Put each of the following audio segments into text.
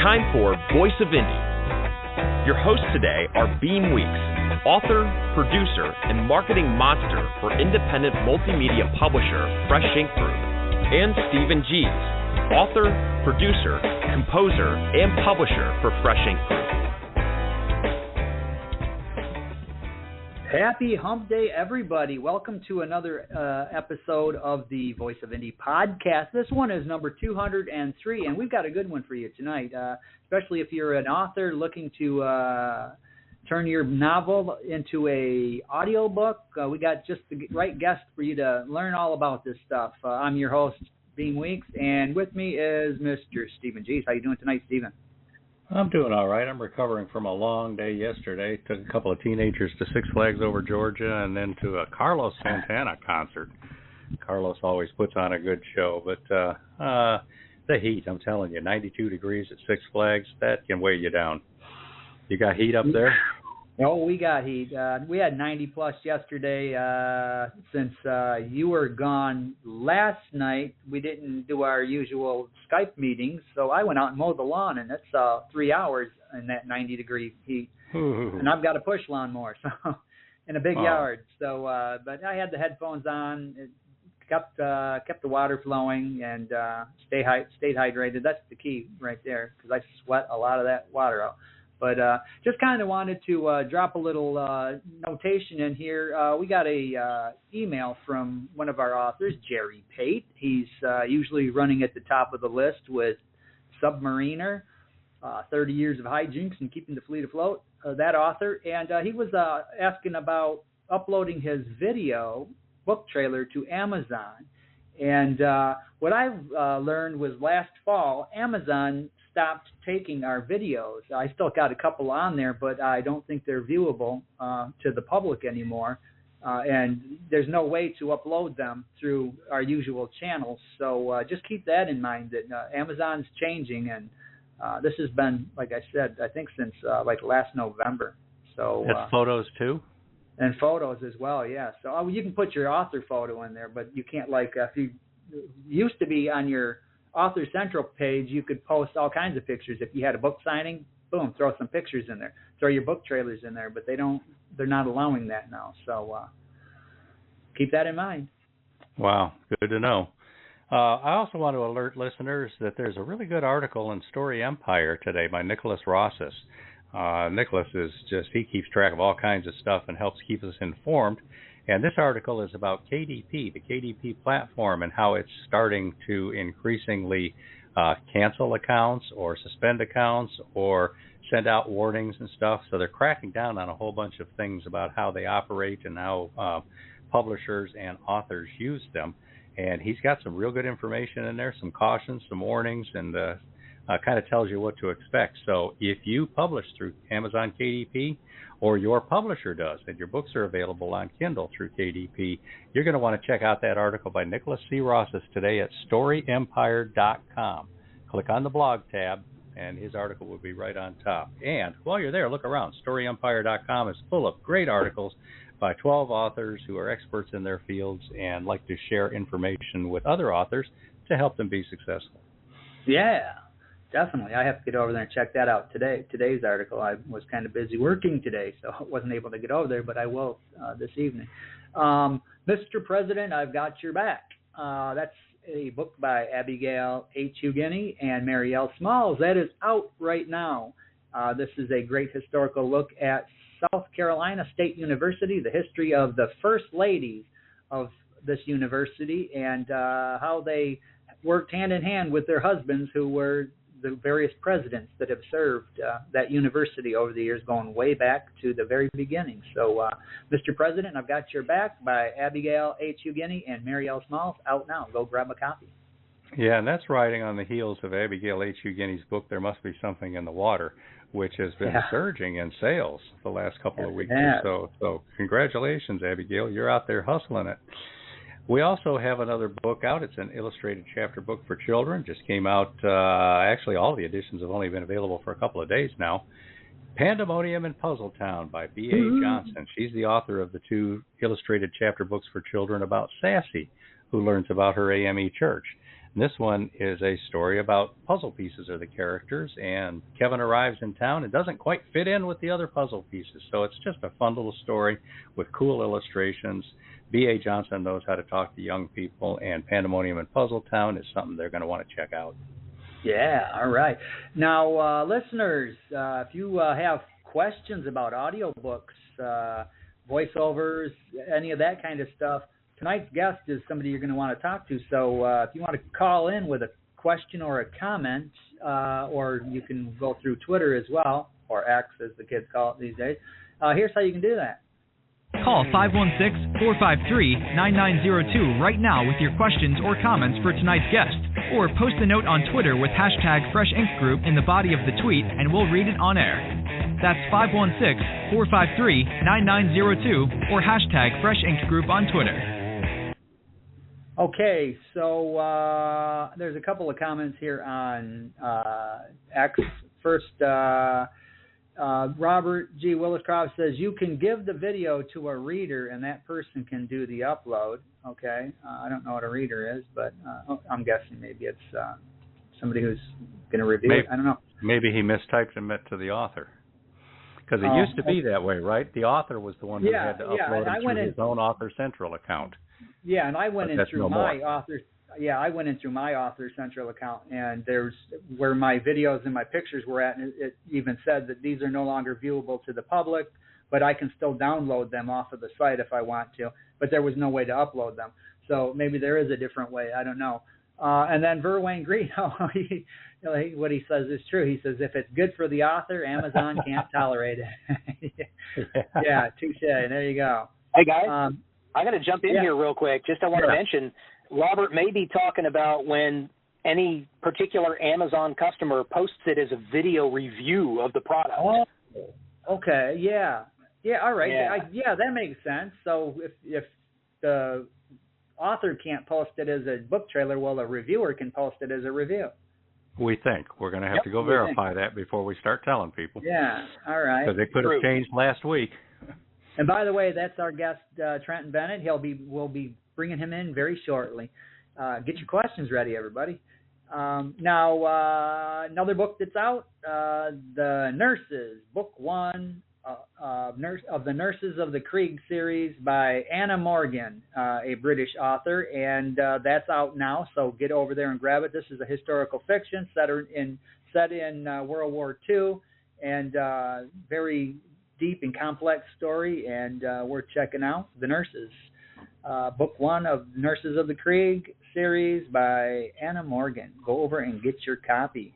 time for Voice of Indie. Your hosts today are Beem Weeks, author, producer, and marketing monster for independent multimedia publisher Fresh Ink Group, and Stephen Gies, author, producer, composer, and publisher for Fresh Ink Group. Happy Hump Day, everybody. Welcome to another episode of the Voice of Indie podcast. This one is number 203, and we've got a good one for you tonight, especially if you're an author looking to turn your novel into a audiobook. We got just the right guest for you to learn all about this stuff. I'm your host, Beem Weeks, and with me is Mr. Stephen Gies. How you doing tonight, Stephen? I'm doing all right. I'm recovering from a long day yesterday. Took a couple of teenagers to Six Flags over Georgia and then to a Carlos Santana concert. Carlos always puts on a good show, but the heat, I'm telling you, 92 degrees at Six Flags, that can weigh you down. You got heat up there? Oh, we got heat. We had 90 plus yesterday. Since you were gone last night, we didn't do our usual Skype meetings, so I went out and mowed the lawn, and that's 3 hours in that 90-degree heat. Ooh. And I've got a push lawnmower, so in a big yard. So, but I had the headphones on. It kept the water flowing and stayed hydrated. That's the key right there, because I sweat a lot of that water out. But just kind of wanted to drop a little notation in here. We got a email from one of our authors, Jerry Pate. He's usually running at the top of the list with Submariner, 30 Years of Hijinks and Keeping the Fleet Afloat, that author. And he was asking about uploading his video book trailer to Amazon. And what I've learned was last fall, Amazon stopped taking our videos. I still got a couple on there, but I don't think they're viewable to the public anymore. And there's no way to upload them through our usual channels. So just keep that in mind, that Amazon's changing. And this has been, like I said, I think since like last November. So that's photos too? And photos as well, yeah. So you can put your author photo in there, but you can't, like, if you used to be on your Author Central page, you could post all kinds of pictures. If you had a book signing, boom, throw some pictures in there. Throw your book trailers in there, but they're not allowing that now. So keep that in mind. Wow, good to know. I also want to alert listeners that there's a really good article in Story Empire today by Nicholas Rosses. Nicholas he keeps track of all kinds of stuff and helps keep us informed. And this article is about KDP, the KDP platform, and how it's starting to increasingly cancel accounts or suspend accounts or send out warnings and stuff. So they're cracking down on a whole bunch of things about how they operate and how publishers and authors use them. And he's got some real good information in there, some cautions, some warnings, and kind of tells you what to expect. So if you publish through Amazon KDP, or your publisher does, and your books are available on Kindle through KDP, you're going to want to check out that article by Nicholas C. Rosses today at StoryEmpire.com. Click on the blog tab, and his article will be right on top. And while you're there, look around. StoryEmpire.com is full of great articles by 12 authors who are experts in their fields and like to share information with other authors to help them be successful. Yeah. Definitely. I have to get over there and check that out today. Today's article, I was kind of busy working today, so I wasn't able to get over there, but I will this evening. Mr. President, I've Got Your Back. That's a book by Abigail H. Ugini and Mary L. Smalls. That is out right now. This is a great historical look at South Carolina State University, the history of the first ladies of this university, and how they worked hand in hand with their husbands, who were the various presidents that have served that university over the years, going way back to the very beginning. So, Mr. President, I've Got Your Back by Abigail H. Ugini and Mary L. Smalls, out now. Go grab a copy. Yeah, and that's riding on the heels of Abigail H. Ugini's book, There Must Be Something in the Water, which has been surging in sales the last couple of weeks or so. So congratulations, Abigail. You're out there hustling it. We also have another book out. It's an illustrated chapter book for children. Just came out. Actually, all the editions have only been available for a couple of days now. Pandemonium in Puzzle Town by B.A. Johnson. She's the author of the two illustrated chapter books for children about Sassy, who learns about her AME church. And this one is a story about puzzle pieces are the characters, and Kevin arrives in town and doesn't quite fit in with the other puzzle pieces. So it's just a fun little story with cool illustrations. B.A. Johnson knows how to talk to young people, and Pandemonium in Puzzle Town is something they're going to want to check out. Yeah, all right. Now, listeners, if you have questions about audiobooks, voiceovers, any of that kind of stuff, tonight's guest is somebody you're going to want to talk to. So if you want to call in with a question or a comment, or you can go through Twitter as well, or X as the kids call it these days, here's how you can do that. Call 516-453-9902 right now with your questions or comments for tonight's guest, or post a note on Twitter with #FreshInkGroup in the body of the tweet, and we'll read it on air. That's 516-453-9902 or #FreshInkGroup on Twitter. Okay, so there's a couple of comments here on X. First, Robert G. Williscroft says, you can give the video to a reader and that person can do the upload. Okay, I don't know what a reader is, but I'm guessing maybe it's somebody who's going to review it. I don't know. Maybe he mistyped and meant to the author. Because it used to be that way, right? The author was the one who had to upload it through his own Author Central account. Yeah, and I went in through my Author. Yeah, I went in through my Author Central account, and there's where my videos and my pictures were at, and it even said that these are no longer viewable to the public, but I can still download them off of the site if I want to. But there was no way to upload them, so maybe there is a different way. I don't know. And then Verwayne Greeno, what he says is true. He says, if it's good for the author, Amazon can't tolerate it. Yeah, touche. There you go. Hey, guys, I got to jump in here real quick. Just I want to mention, Robert may be talking about when any particular Amazon customer posts it as a video review of the product. Oh, okay, yeah, all right. Yeah, that makes sense. So if the author can't post it as a book trailer, well, a reviewer can post it as a review. We think. We're going to have to go verify that before we start telling people. Yeah, all right. Because it could have changed last week. And by the way, that's our guest, Trenton Bennett. We'll be bringing him in very shortly. Get your questions ready, everybody. Now, another book that's out, The Nurses, Book 1 of the Nurses of the Krieg series by Anna Morgan, a British author, and that's out now, so get over there and grab it. This is a historical fiction set in World War II, and very deep and complex story, and we're checking out The Nurses. Book 1 of Nurses of the Krieg series by Anna Morgan. Go over and get your copy.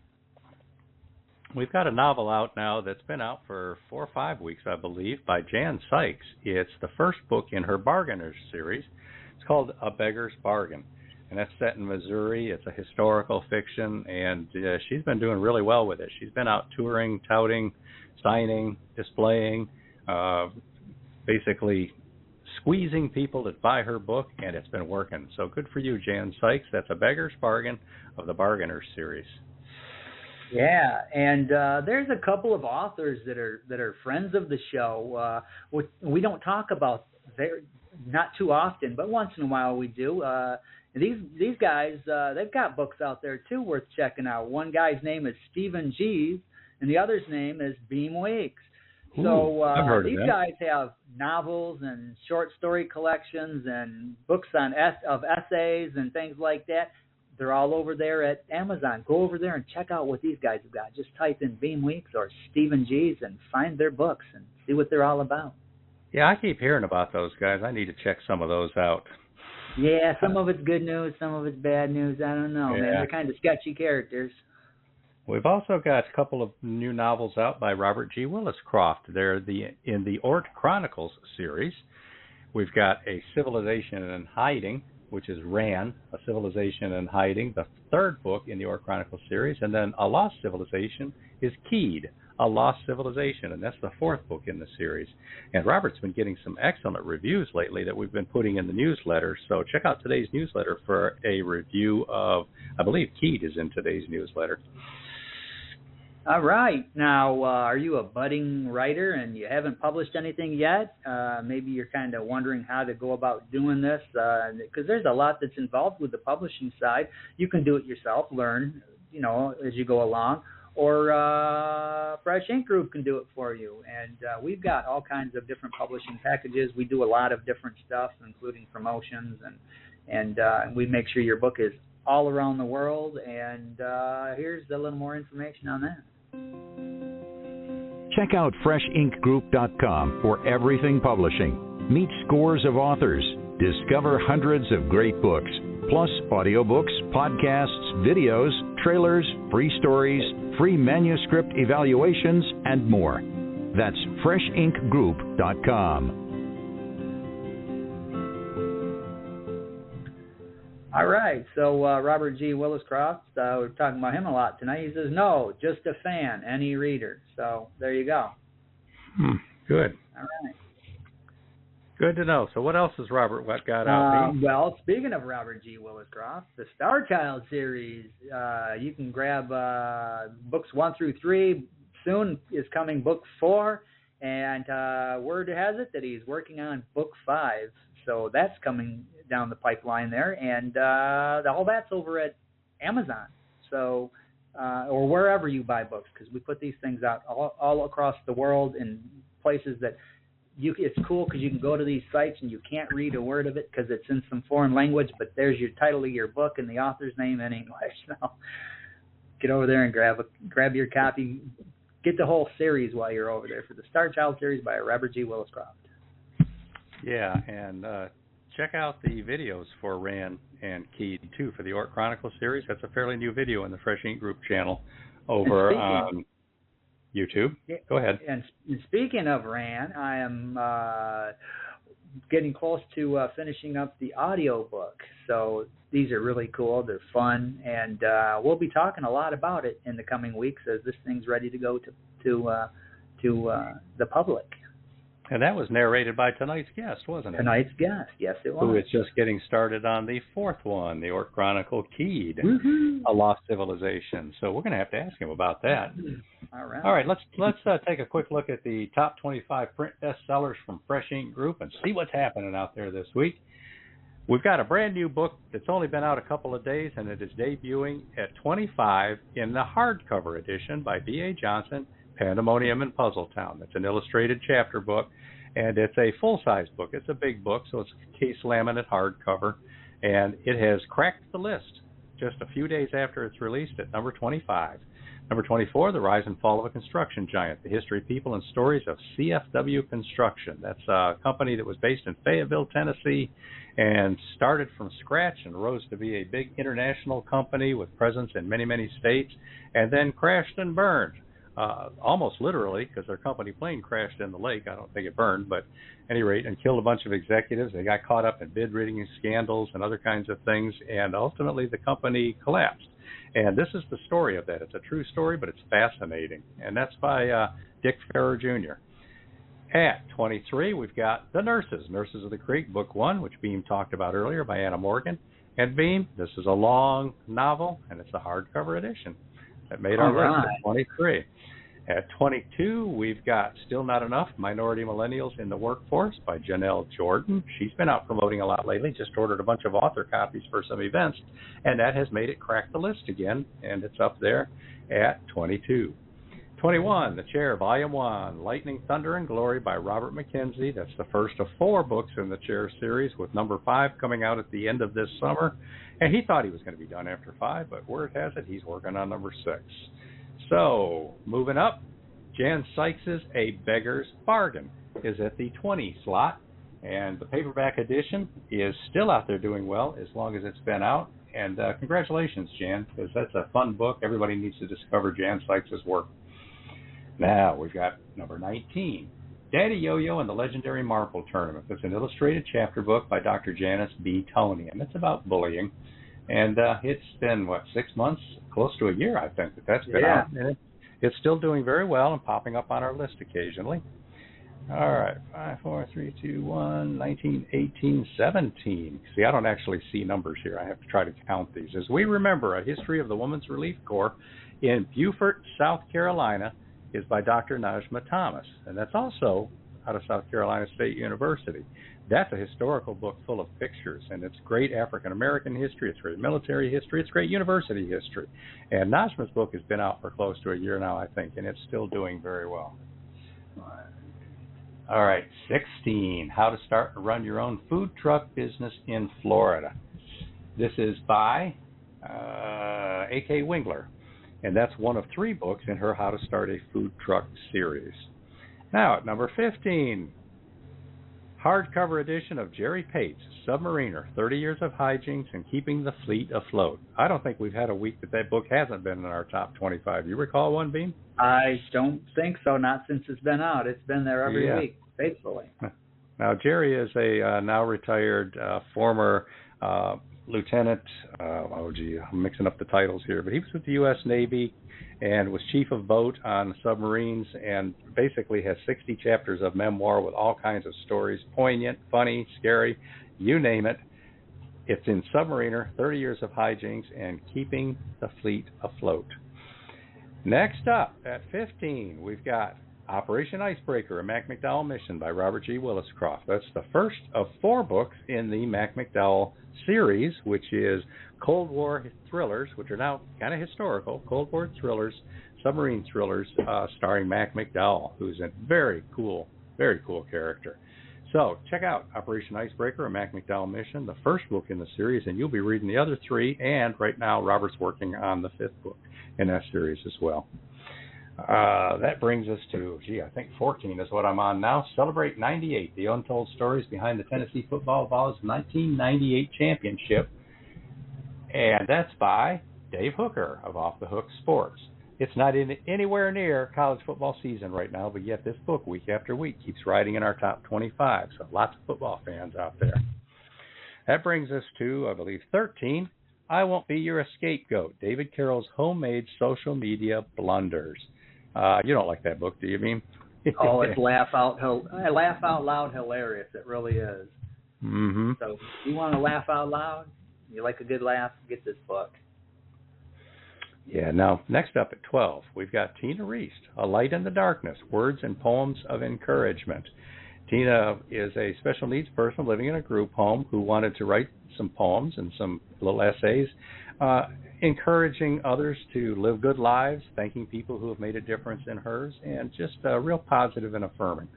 We've got a novel out now that's been out for 4 or 5 weeks, I believe, by Jan Sykes. It's the first book in her Bargainers series. It's called A Beggar's Bargain, and that's set in Missouri. It's a historical fiction, and she's been doing really well with it. She's been out touring, touting, signing, displaying, basically squeezing people to buy her book, and it's been working. So good for you, Jan Sykes. That's A Beggar's Bargain of the Bargainers series. Yeah, and there's a couple of authors that are friends of the show. We don't talk about not too often, but once in a while we do. These guys, they've got books out there too worth checking out. One guy's name is Stephen G's, and the other's name is Beem Weeks. So these guys have novels and short story collections and books of essays and things like that. They're all over there at Amazon. Go over there and check out what these guys have got. Just type in Beem Weeks or Stephen G's and find their books and see what they're all about. Yeah, I keep hearing about those guys. I need to check some of those out. Yeah, some of it's good news, some of it's bad news. I don't know, man. They're kind of sketchy characters. We've also got a couple of new novels out by Robert G. Williscroft. They're in the Ort Chronicles series. We've got A Civilization in Hiding, which is Ran, A Civilization in Hiding, the third book in the Ort Chronicles series. And then A Lost Civilization is Keyed, A Lost Civilization, and that's the fourth book in the series. And Robert's been getting some excellent reviews lately that we've been putting in the newsletter. So check out today's newsletter for a review of, I believe Keyed is in today's newsletter. All right. Now, are you a budding writer and you haven't published anything yet? Maybe you're kind of wondering how to go about doing this, because there's a lot that's involved with the publishing side. You can do it yourself, learn, as you go along, or Fresh Ink Group can do it for you. And we've got all kinds of different publishing packages. We do a lot of different stuff, including promotions, and we make sure your book is all around the world. And here's a little more information on that. Check out FreshInkGroup.com for everything publishing. Meet scores of authors. Discover hundreds of great books, plus audiobooks, podcasts, videos, trailers, free stories, free manuscript evaluations, and more. That's FreshInkGroup.com. All right, so Robert G. Williscroft, we're talking about him a lot tonight. He says, no, just a fan, any reader. So there you go. Good. All right. Good to know. So what else has Robert got out? Well, speaking of Robert G. Williscroft, the Star Child series, you can grab books 1 through 3. Soon is coming book 4, and word has it that he's working on book 5. So that's coming down the pipeline there, and all that's over at Amazon, so or wherever you buy books, because we put these things out all across the world in places that it's cool, because you can go to these sites and you can't read a word of it because it's in some foreign language, but there's your title of your book and the author's name in English. So get over there and grab your copy, get the whole series while you're over there for the Star Child series by Robert G. Williscroft. Yeah, and check out the videos for Ran and Keed, too, for the Orc Chronicles series. That's a fairly new video in the Fresh Ink Group channel over on YouTube. Go ahead. And speaking of Ran, I am getting close to finishing up the audio book. So these are really cool. They're fun, and we'll be talking a lot about it in the coming weeks as this thing's ready to go to the public. And that was narrated by tonight's guest, wasn't it? Tonight's guest, yes, it was. Who is just getting started on the 4th one, the Orc Chronicle Keed, A Lost Civilization. So we're going to have to ask him about that. All right. All right, let's take a quick look at the top 25 print bestsellers from Fresh Ink Group and see what's happening out there this week. We've got a brand new book that's only been out a couple of days, and it is debuting at 25 in the hardcover edition by B.A. Johnson, Pandemonium in Puzzletown. That's an illustrated chapter book, and it's a full-size book. It's a big book, so it's case laminate hardcover, and it has cracked the list just a few days after it's released at number 25. Number 24, The Rise and Fall of a Construction Giant, The History, People, and Stories of CFW Construction. That's a company that was based in Fayetteville, Tennessee, and started from scratch and rose to be a big international company with presence in many, many states, and then crashed and burned. Almost literally, because their company plane crashed in the lake. I don't think it burned, but at any rate, and killed a bunch of executives. They got caught up in bid rigging scandals and other kinds of things, and ultimately the company collapsed. And this is the story of that. It's a true story, but it's fascinating. And that's by Dick Farrer Jr. At 23, we've got The Nurses, Nurses of the Creek, Book 1, which Beem talked about earlier, by Anna Morgan. And Beem, this is a long novel, and it's a hardcover edition. That made our list at 23. At 22, we've got Still Not Enough, Minority Millennials in the Workforce by Janelle Jordan. She's been out promoting a lot lately, just ordered a bunch of author copies for some events, and that has made it crack the list again, and it's up there at 22. 21, The Chair, Volume 1, Lightning, Thunder, and Glory by Robert McKenzie. That's the first of 4 books in the Chair series, with number 5 coming out at the end of this summer. And he thought he was going to be done after 5, but word has it he's working on number 6. So, moving up, Jan Sykes' A Beggar's Bargain is at the 20 slot, and the paperback edition is still out there doing well as long as it's been out. And congratulations, Jan, because that's a fun book. Everybody needs to discover Jan Sykes' work. Now, we've got number 19, Daddy Yo-Yo and the Legendary Marple Tournament. It's an illustrated chapter book by Dr. Janice B. Toney, and it's about bullying. And it's been, 6 months, close to a year, I think, that's been out. And it's still doing very well and popping up on our list occasionally. All right, 5, 4, 3, 2, 1, 19, 18, 17. See, I don't actually see numbers here. I have to try to count these. As we remember, A History of the Women's Relief Corps in Beaufort, South Carolina, is by Dr. Najma Thomas, and that's also out of South Carolina State University. That's a historical book full of pictures, and it's great African-American history, it's great military history, it's great university history. And Najma's book has been out for close to a year now, I think, and it's still doing very well. All right, 16, How to Start and Run Your Own Food Truck Business in Florida. This is by A.K. Wingler, and that's one of 3 books in her How to Start a Food Truck series. Now, at number 15, hardcover edition of Jerry Pate's Submariner, 30 Years of Hijinks and Keeping the Fleet Afloat. I don't think we've had a week that book hasn't been in our top 25. You recall one, Beem? I don't think so, not since it's been out. It's been there every week, faithfully. Now, Jerry is a now retired former lieutenant. I'm mixing up the titles here, but he was with the U.S. Navy and was chief of boat on submarines, and basically has 60 chapters of memoir with all kinds of stories, poignant, funny, scary, you name it. It's in Submariner, 30 Years of Hijinks and Keeping the Fleet Afloat. Next up, at 15, we've got Operation Icebreaker, a Mac McDowell mission by Robert G. Williscroft. That's the first of 4 books in the Mac McDowell series, which is Cold War thrillers, which are now kind of historical, Cold War thrillers, submarine thrillers, starring Mac McDowell, who's a very cool character. So check out Operation Icebreaker, a Mac McDowell mission, the first book in the series, and you'll be reading the other 3, and right now Robert's working on the 5th book in that series as well. That brings us to, I think 14 is what I'm on now. Celebrate 98, the untold stories behind the Tennessee Football Vols' 1998 championship. And that's by Dave Hooker of Off the Hook Sports. It's not anywhere near college football season right now, but yet this book, week after week, keeps riding in our top 25. So lots of football fans out there. That brings us to, I believe, 13, I Won't Be Your Scapegoat, David Carroll's Homemade Social Media Blunders. You don't like that book, do you, Beem? Oh, it's laugh out loud hilarious. It really is. Mm-hmm. So if you want to laugh out loud, you like a good laugh, get this book. Yeah, now, next up at 12, we've got Tina Reist, A Light in the Darkness, Words and Poems of Encouragement. Tina is a special needs person living in a group home who wanted to write some poems and some little essays, encouraging others to live good lives, thanking people who have made a difference in hers, and just real positive and affirming.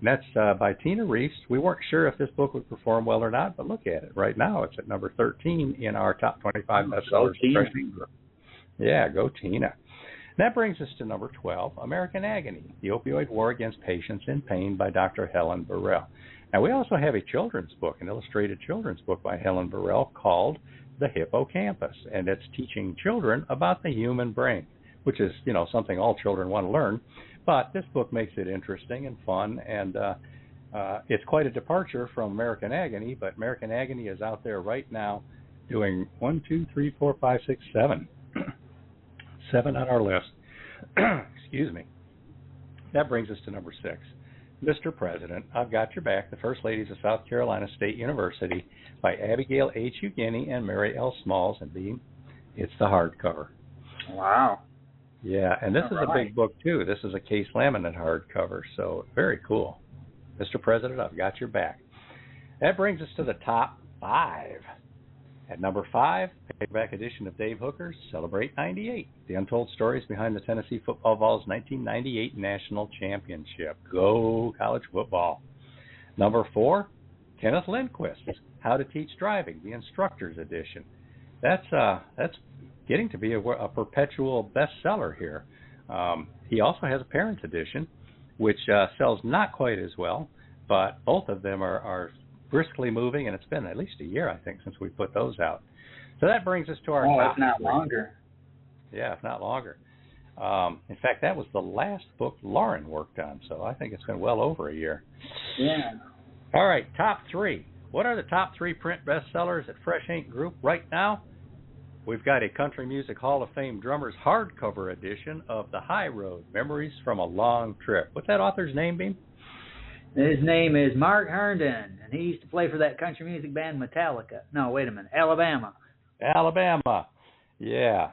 And that's by Tina Reist. We weren't sure if this book would perform well or not, but look at it. Right now it's at number 13 in our top 25 bestsellers. Yeah, go Tina. That brings us to number 12, American Agony, The Opioid War Against Patients in Pain by Dr. Helen Burrell. Now, we also have a children's book, an illustrated children's book by Helen Burrell called The Hippocampus, and it's teaching children about the human brain, which is, something all children want to learn. But this book makes it interesting and fun, and it's quite a departure from American Agony, but American Agony is out there right now doing 1, 2, 3, 4, 5, 6, 7. 7 on our list. Excuse me. That brings us to number 6. Mr. President, I've Got Your Back, The First Ladies of South Carolina State University by Abigail H. Eugenie and Mary L. Smalls and Beem. It's the hardcover. Wow. Yeah, and this is a big book, too. This is a case laminate hardcover, so very cool. Mr. President, I've Got Your Back. That brings us to the top 5. At number 5, paperback edition of Dave Hooker's Celebrate 98, The Untold Stories Behind the Tennessee Football Vols' 1998 National Championship. Go college football. Number 4, Kenneth Lindquist's How to Teach Driving, the Instructor's Edition. That's getting to be a perpetual bestseller here. He also has a Parents Edition, which sells not quite as well, but both of them are briskly moving, and it's been at least a year, I think, since we put those out. So that brings us to our top if not longer. Yeah, if not longer. In fact, that was the last book Lauren worked on, so I think it's been well over a year. Yeah. All right, top 3. What are the top 3 print bestsellers at Fresh Ink Group right now? We've got a Country Music Hall of Fame drummer's hardcover edition of The High Road, Memories from a Long Trip. What's that author's name, Beem? His name is Mark Herndon, and he used to play for that country music band Metallica. No, wait a minute, Alabama. Alabama. Yeah.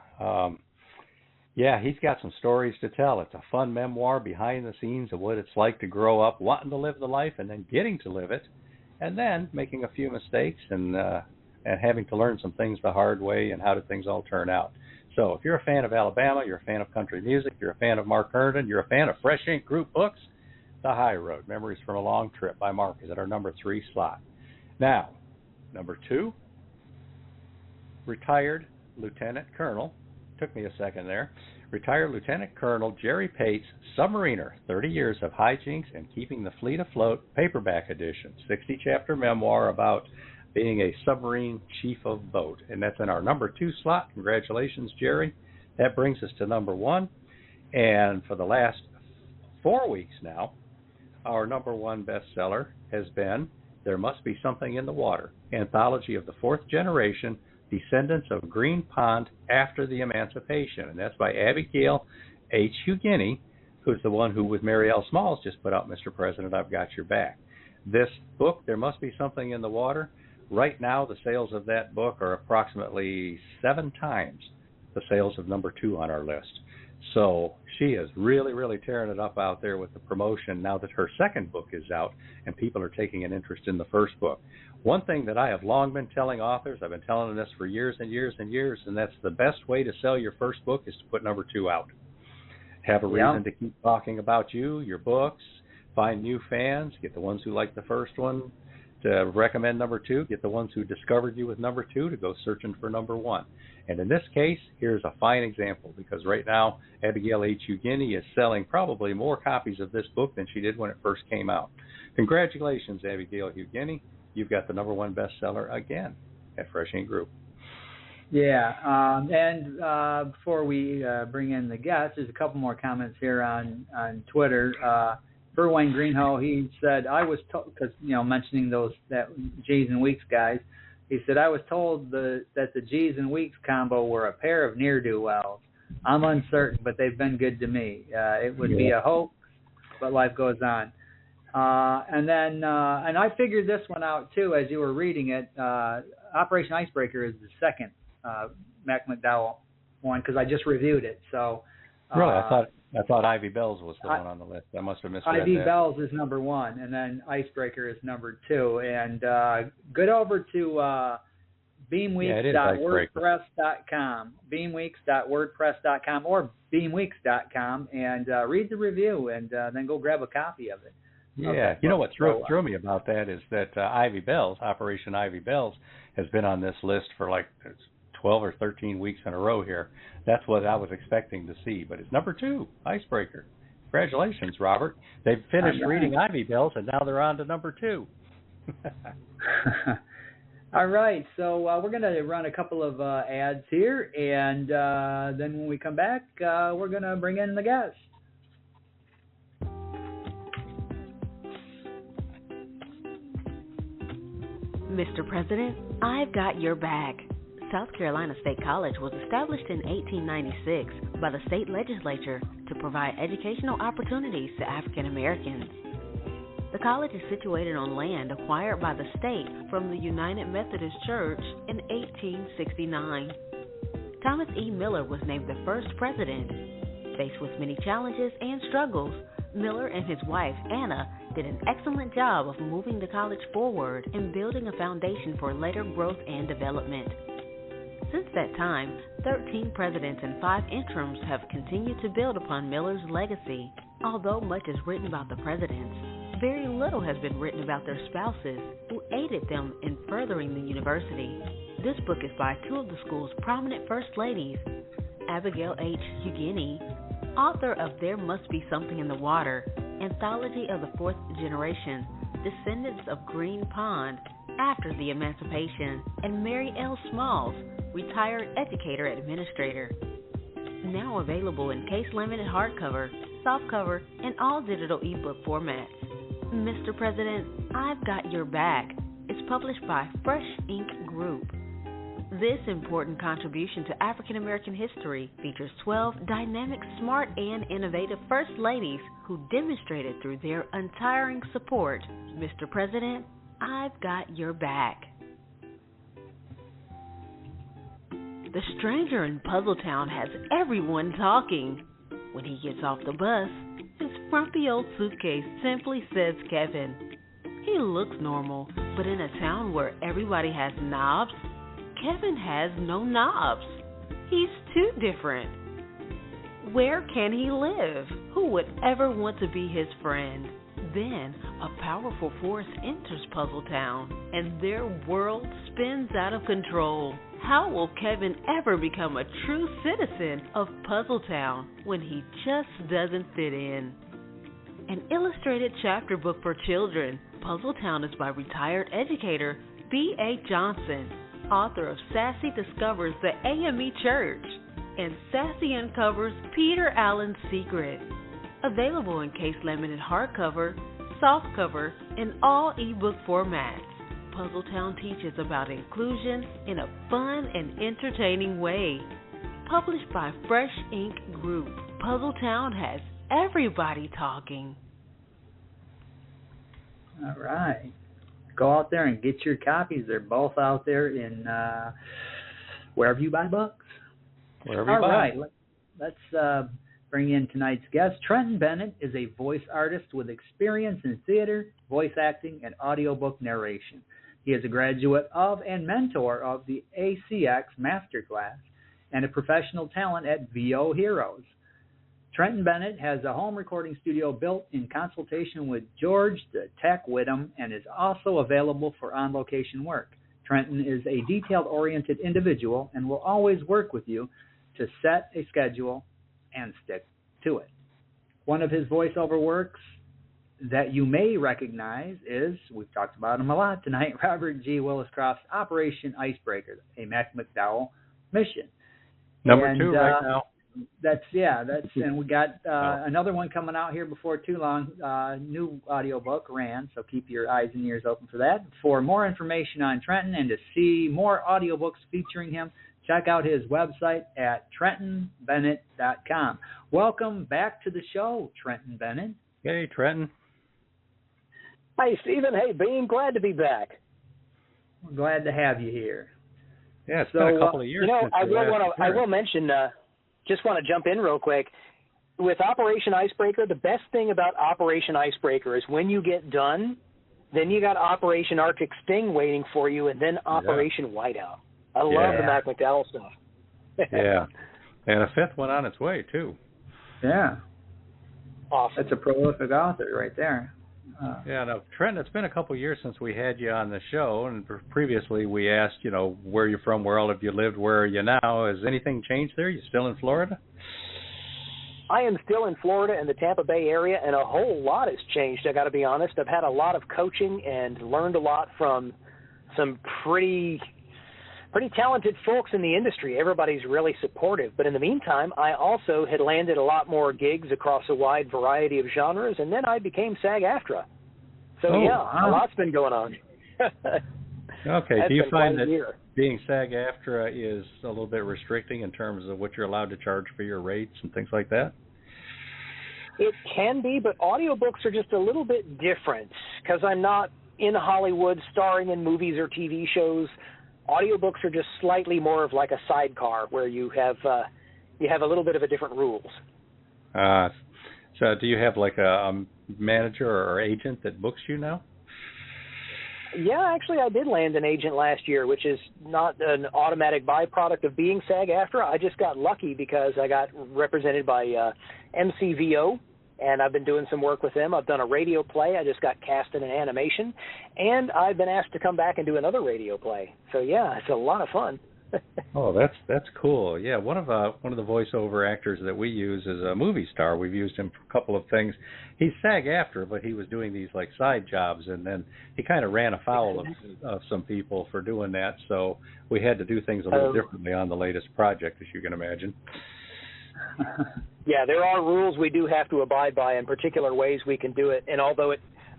Yeah, he's got some stories to tell. It's a fun memoir behind the scenes of what it's like to grow up wanting to live the life and then getting to live it, and then making a few mistakes and having to learn some things the hard way and how did things all turn out. So if you're a fan of Alabama, you're a fan of country music, you're a fan of Mark Herndon, you're a fan of Fresh Ink Group books, The High Road, Memories from a Long Trip by Mark is at our number 3 slot. Now, number 2, retired Lieutenant Colonel, took me a second there, retired Lieutenant Colonel Jerry Pate's Submariner, 30 Years of Hijinks and Keeping the Fleet Afloat, paperback edition, 60-chapter memoir about being a submarine chief of boat. And that's in our number 2 slot. Congratulations, Jerry. That brings us to number 1. And for the last 4 weeks now, our number 1 bestseller has been There Must Be Something in the Water, anthology of the 4th generation descendants of Green Pond after the Emancipation. And that's by Abigail H. Hugueny, who's the one who, with Mary L. Smalls, just put out Mr. President, I've Got Your Back. This book, There Must Be Something in the Water, right now the sales of that book are approximately 7 times the sales of number 2 on our list. So she is really, really tearing it up out there with the promotion now that her second book is out and people are taking an interest in the first book. One thing that I have long been telling authors, I've been telling them this for years and years and years, and that's the best way to sell your first book is to put number 2 out. Have a reason to keep talking about you, your books, find new fans, get the ones who like the first one to recommend number 2, get the ones who discovered you with number 2 to go searching for number 1. And in this case, here's a fine example, because right now Abigail H. Hugueny is selling probably more copies of this book than she did when it first came out. Congratulations, Abigail Hugueny. You've got the number 1 bestseller again at Fresh Ink Group. Yeah, and before we bring in the guests, there's a couple more comments here on Twitter. Burwayne Greenhow, he said, I was told, because, mentioning that G's and Weeks guys, he said, I was told that the G's and Weeks combo were a pair of ne'er-do-wells. I'm uncertain, but they've been good to me. It would be a hoax, but life goes on. And I figured this one out, too, as you were reading it. Operation Icebreaker is the second Mac McDowell one, because I just reviewed it. So really, I thought Ivy Bells was the one on the list. I must have misread Ivy that. Bells is number 1, and then Icebreaker is number 2. And good over to beamweeks.wordpress.com, beamweeks.wordpress.com, or beamweeks.com, and read the review, and then go grab a copy of it. Yeah, you know what threw me about that is that Ivy Bells, Operation Ivy Bells, has been on this list for like 12 or 13 weeks in a row here. That's what I was expecting to see, but it's number 2, Icebreaker. Congratulations, Robert. They've finished reading Ivy Bells, and now they're on to number 2. All right, so we're going to run a couple of ads here, and then when we come back, we're going to bring in the guests. Mr. President, I've got your back. South Carolina State College was established in 1896 by the state legislature to provide educational opportunities to African Americans. The college is situated on land acquired by the state from the United Methodist Church in 1869. Thomas E. Miller was named the first president. Faced with many challenges and struggles, Miller and his wife, Anna, did an excellent job of moving the college forward and building a foundation for later growth and development. Since that time, 13 presidents and 5 interims have continued to build upon Miller's legacy. Although much is written about the presidents, very little has been written about their spouses who aided them in furthering the university. This book is by 2 of the school's prominent first ladies, Abigail H. Hugueny, author of There Must Be Something in the Water, anthology of the 4th generation, descendants of Green Pond, after the Emancipation, and Mary L. Smalls, retired educator administrator. Now available in case-limited hardcover, softcover, and all digital ebook formats. Mr. President, I've Got Your Back. It's published by Fresh Ink Group. This important contribution to African American history features 12 dynamic, smart, and innovative First Ladies who demonstrated through their untiring support, Mr. President, I've got your back. The stranger in Puzzletown has everyone talking. When he gets off the bus, his frumpy old suitcase simply says Kevin. He looks normal, but in a town where everybody has knobs, Kevin has no knobs. He's too different. Where can he live? Who would ever want to be his friend? Then a powerful force enters Puzzletown, and their world spins out of control. How will Kevin ever become a true citizen of Puzzletown when he just doesn't fit in? An illustrated chapter book for children, Puzzletown is by retired educator B.A. Johnson, author of Sassy Discovers the AME Church and Sassy Uncovers Peter Allen's Secret. Available in case laminate hardcover, softcover, and all ebook formats. Puzzletown teaches about inclusion in a fun and entertaining way. Published by Fresh Ink Group, Puzzletown has everybody talking. All right. Go out there and get your copies. They're both out there in wherever you buy books. Wherever you buy. All right. Let's bring in tonight's guest. Trenton Bennett is a voice artist with experience in theater, voice acting, and audiobook narration. He is a graduate of and mentor of the ACX Masterclass and a professional talent at VO Heroes. Trenton Bennett has a home recording studio built in consultation with George the Tech Whittam and is also available for on-location work. Trenton is a detail-oriented individual and will always work with you to set a schedule and stick to it. One of his voiceover works that you may recognize is, we've talked about him a lot tonight, Robert G. Williscroft's Operation Icebreaker, a Mac McDowell mission. Number 2 right now. And we got another one coming out here before too long, new audiobook, Ran, so keep your eyes and ears open for that. For more information on Trenton and to see more audiobooks featuring him, check out his website at TrentonBennett.com. Welcome back to the show, Trenton Bennett. Hey, Trenton. Hey, Stephen. Hey, Beem. Glad to be back. We're glad to have you here. Yeah, it's been a couple of years. I will mention, just want to jump in real quick. With Operation Icebreaker, the best thing about Operation Icebreaker is when you get done, then you got Operation Arctic Sting waiting for you, and then Operation Whiteout. I love the Mac McDowell stuff. Yeah. And a 5th one on its way, too. Yeah. Awesome. That's a prolific author right there. Now, Trent, it's been a couple of years since we had you on the show, and previously we asked, where you're from, where all of you lived, where are you now? Has anything changed there? You still in Florida? I am still in Florida in the Tampa Bay area, and a whole lot has changed, I got to be honest. I've had a lot of coaching and learned a lot from some pretty talented folks in the industry. Everybody's really supportive. But in the meantime, I also had landed a lot more gigs across a wide variety of genres, and then I became SAG-AFTRA. So, a lot's been going on. Okay. Do you find that being SAG-AFTRA is a little bit restricting in terms of what you're allowed to charge for your rates and things like that? It can be, but audiobooks are just a little bit different because I'm not in Hollywood starring in movies or TV shows. Audiobooks are just slightly more of like a sidecar where you have a little bit of a different rules. So do you have like a manager or agent that books you now? Yeah, actually I did land an agent last year, which is not an automatic byproduct of being SAG-AFTRA. I just got lucky because I got represented by MCVO, and I've been doing some work with them. I've done a radio play. I just got cast in an animation, and I've been asked to come back and do another radio play. So yeah, it's a lot of fun. Oh, that's cool. Yeah, one of the voiceover actors that we use is a movie star. We've used him for a couple of things. He's SAG-AFTRA, but he was doing these like side jobs, and then he kind of ran afoul of some people for doing that. So we had to do things a little differently on the latest project, as you can imagine. Yeah, there are rules we do have to abide by in particular ways we can do it. And although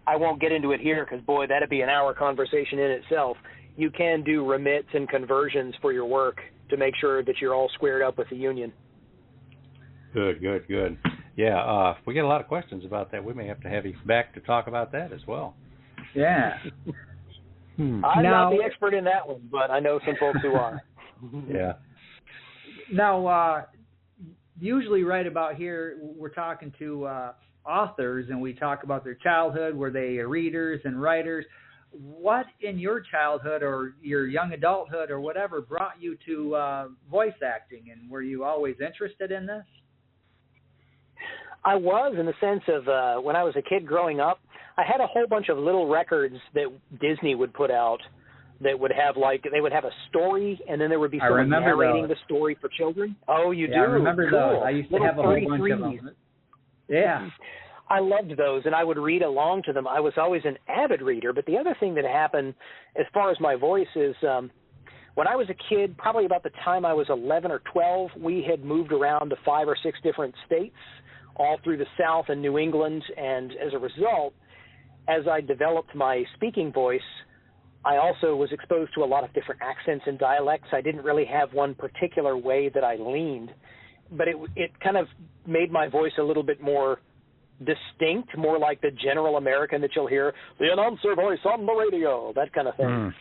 I won't get into it here because, boy, that'd be an hour conversation in itself. you can do remits and conversions for your work to make sure that you're all squared up with the union. Good. Yeah, if we get a lot of questions about that, we may have to have you back to talk about that as well. Yeah. I'm not the expert in that one, but I know some folks who are. Yeah. Now, usually right about here, we're talking to authors, and we talk about their childhood. Were they readers and writers? What in your childhood or your young adulthood or whatever brought you to voice acting, and were you always interested in this? I was, in the sense of when I was a kid growing up, I had a whole bunch of little records that Disney would put out that would have, like, they would have a story, and then there would be someone narrating the story for children. Oh, you do? I remember cool. those. I used to have a whole bunch of them. Yeah. I loved those, and I would read along to them. I was always an avid reader, but the other thing that happened as far as my voice is when I was a kid, probably about the time I was 11 or 12, we had moved around to 5 or 6 different states, all through the South and New England, and as a result, as I developed my speaking voice, I also was exposed to a lot of different accents and dialects. I didn't really have one particular way that I leaned, but it kind of made my voice a little bit more distinct, more like the general American that you'll hear, the announcer voice on the radio, that kind of thing.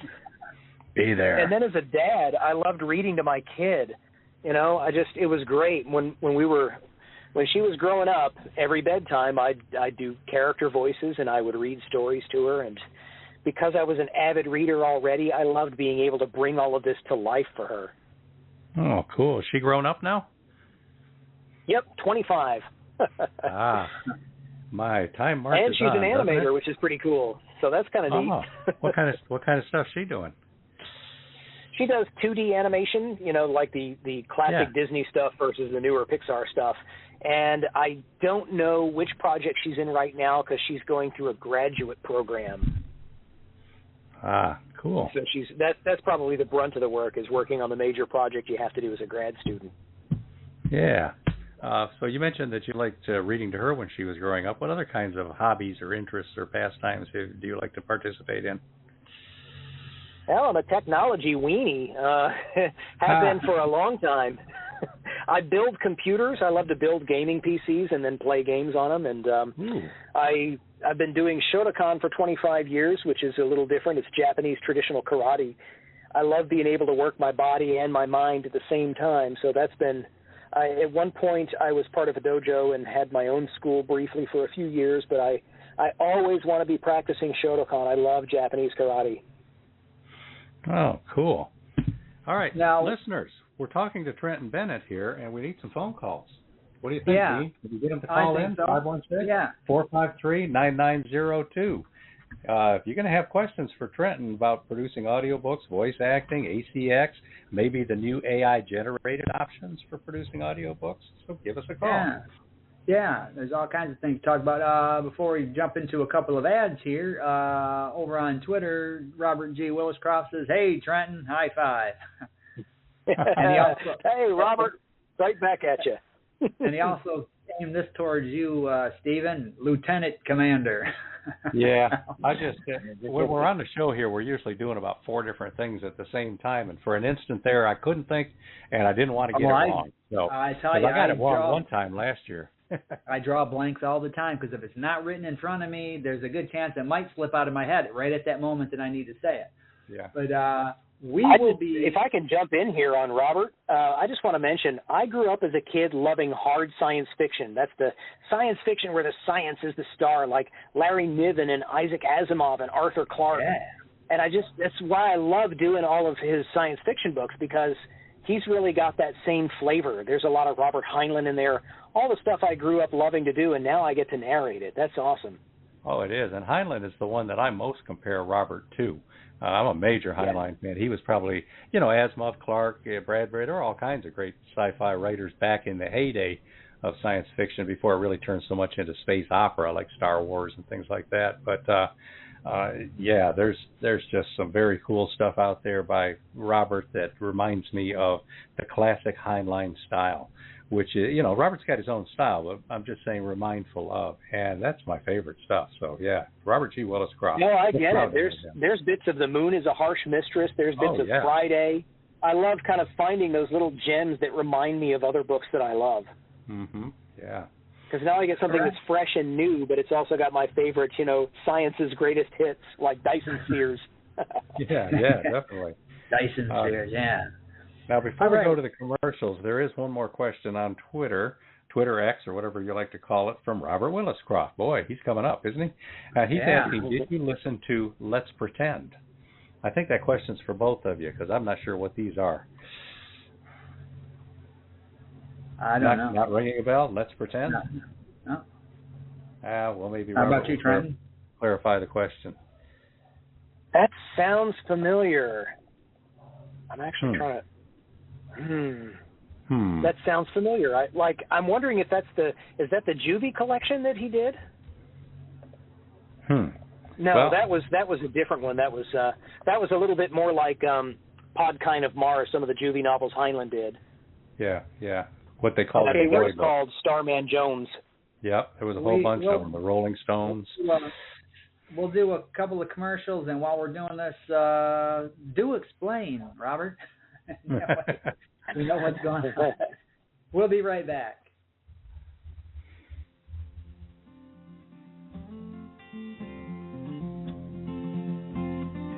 Be there. And then as a dad, I loved reading to my kid. You know, it was great when she was growing up, every bedtime I'd do character voices and I would read stories to her, and because I was an avid reader already, I loved being able to bring all of this to life for her. Oh, cool. Is she grown up now? Yep, 25. My time mark and is she's on, an animator, which is pretty cool. So that's kind of neat. What kind of stuff is she doing? She does 2D animation, you know, like the classic Disney stuff versus the newer Pixar stuff. And I don't know which project she's in right now because she's going through a graduate program. Cool. So that's probably the brunt of the work, is working on the major project you have to do as a grad student. Yeah. So you mentioned that you liked reading to her when she was growing up. What other kinds of hobbies or interests or pastimes do you like to participate in? Well, I'm a technology weenie. Have been for a long time. I build computers. I love to build gaming PCs and then play games on them. And I've been doing Shotokan for 25 years, which is a little different. It's Japanese traditional karate. I love being able to work my body and my mind at the same time. So that's been, at one point I was part of a dojo and had my own school briefly for a few years, but I always want to be practicing Shotokan. I love Japanese karate. Oh, cool. All right, now, listeners, we're talking to Trenton Bennett here, and we need some phone calls. What do you think, Beem? Can you get them to call in? 516-453-9902. If you're going to have questions for Trenton about producing audiobooks, voice acting, ACX, maybe the new AI-generated options for producing audiobooks, so give us a call. Yeah, there's all kinds of things to talk about. Before we jump into a couple of ads here, over on Twitter, Robert G. Williscroft says, "Hey, Trenton, high five." And he also, hey, Robert, right back at you. And he also aimed this towards you, Stephen, Lieutenant Commander. Yeah, when we're on the show here, we're usually doing about 4 different things at the same time, and for an instant there, I couldn't think, and I didn't want to get it wrong. So I tell you, I got it wrong one time last year. I draw blanks all the time because if it's not written in front of me, there's a good chance it might slip out of my head right at that moment that I need to say it. Yeah. But if I can jump in here on Robert, I just want to mention, I grew up as a kid loving hard science fiction. That's the science fiction where the science is the star, like Larry Niven and Isaac Asimov and Arthur Clarke. Yeah. And that's why I love doing all of his science fiction books, because he's really got that same flavor. There's a lot of Robert Heinlein in there, all the stuff I grew up loving to do, and now I get to narrate it. That's awesome. Oh, it is. And Heinlein is the one that I most compare Robert to. I'm a major Heinlein fan. He was probably, Asimov, Clarke, Bradbury. There are all kinds of great sci-fi writers back in the heyday of science fiction before it really turned so much into space opera like Star Wars and things like that. But, there's just some very cool stuff out there by Robert that reminds me of the classic Heinlein style. which is, Robert's got his own style, but I'm just saying we're mindful of, and that's my favorite stuff. So yeah, Robert G. Willis Croft. No, I get it. There's bits of The Moon is a Harsh Mistress. There's bits of Friday. I love kind of finding those little gems that remind me of other books that I love. Mm-hmm. Yeah. Because now I get something that's fresh and new, but it's also got my favorites, science's greatest hits, like Dyson Spheres. yeah, definitely. Dyson Spheres, yeah. Now, before we go to the commercials, there is one more question on Twitter X, or whatever you like to call it, from Robert Willis Croft. Boy, he's coming up, isn't he? He's asking, did you listen to Let's Pretend? I think that question's for both of you, because I'm not sure what these are. I don't know. Not ringing a bell? Let's Pretend? No. Well, maybe How Robert about you, Trenton? Clarify the question. That sounds familiar. I'm actually trying to... That sounds familiar. I'm wondering if is that the Juvie collection that he did? No, well, that was a different one. That was a little bit more like Podkind of Mars, some of the Juvie novels Heinlein did. Yeah. What they called it was called Starman Jones. Yep, there was a whole bunch of them. The Rolling Stones. We'll do a couple of commercials, and while we're doing this, do explain, Robert. We know what's going on. We'll be right back.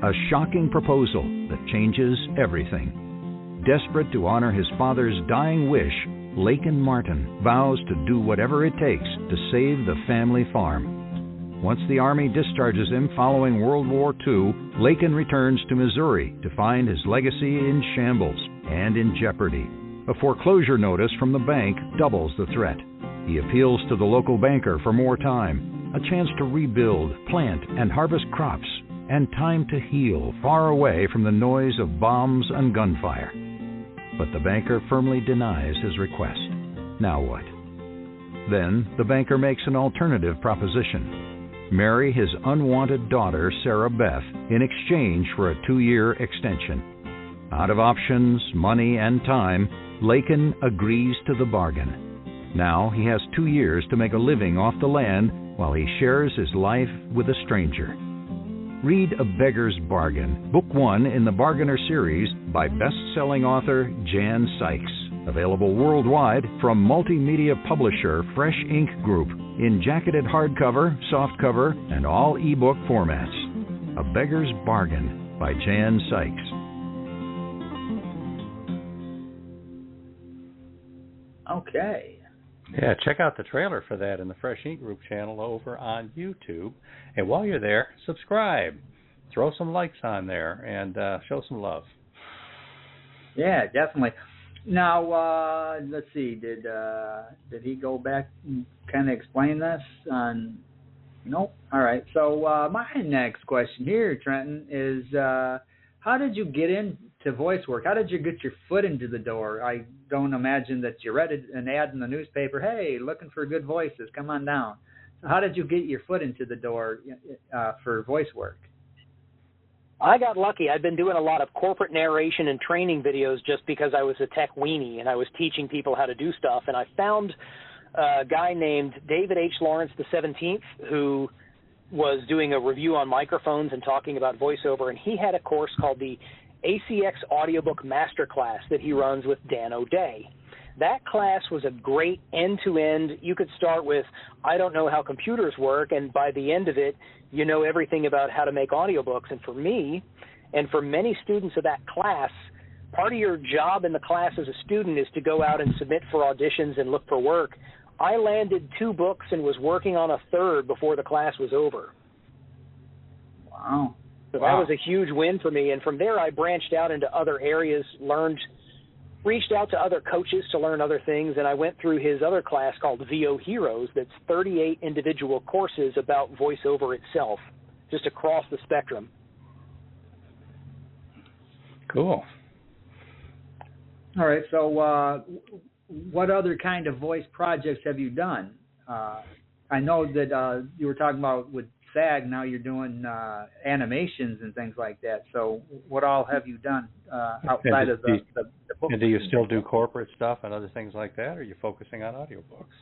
A shocking proposal that changes everything. Desperate to honor his father's dying wish, Lakin Martin vows to do whatever it takes to save the family farm. Once the Army discharges him following World War II, Lakin returns to Missouri to find his legacy in shambles and in jeopardy. A foreclosure notice from the bank doubles the threat. He appeals to the local banker for more time, a chance to rebuild, plant, and harvest crops, and time to heal far away from the noise of bombs and gunfire. But the banker firmly denies his request. Now what? Then the banker makes an alternative proposition. Marry his unwanted daughter, Sarah Beth, in exchange for a 2-year extension. Out of options, money, and time, Lakin agrees to the bargain. Now he has 2 years to make a living off the land while he shares his life with a stranger. Read A Beggar's Bargain, Book 1 in the Bargainer series by best-selling author Jan Sykes. Available worldwide from multimedia publisher Fresh Ink Group in jacketed hardcover, softcover, and all ebook formats. A Beggar's Bargain by Jan Sykes. Okay. Yeah, check out the trailer for that in the Fresh Ink Group channel over on YouTube. And while you're there, subscribe. Throw some likes on there and show some love. Yeah, definitely. Now, let's see. Did he go back and kind of explain this? Nope. All right. So my next question here, Trenton, is how did you get into voice work? How did you get your foot into the door? I don't imagine that you read an ad in the newspaper, hey, looking for good voices, come on down. So how did you get your foot into the door for voice work? I got lucky. I've been doing a lot of corporate narration and training videos just because I was a tech weenie and I was teaching people how to do stuff. And I found a guy named David H. Lawrence XVII who was doing a review on microphones and talking about voiceover, and he had a course called the ACX Audiobook Masterclass that he runs with Dan O'Day. That class was a great end-to-end. You could start with, I don't know how computers work, and by the end of it, you know everything about how to make audiobooks. And for me, and for many students of that class, part of your job in the class as a student is to go out and submit for auditions and look for work. I landed 2 books and was working on a 3rd before the class was over. Wow. So that was a huge win for me. And from there, I branched out into other areas, reached out to other coaches to learn other things, and I went through his other class called VO Heroes that's 38 individual courses about voiceover itself, just across the spectrum. Cool. All right, so what other kind of voice projects have you done? I know that you were talking about with SAG, now you're doing animations and things like that. So what all have you done outside of the books. And do you still do corporate stuff and other things like that, or are you focusing on audiobooks?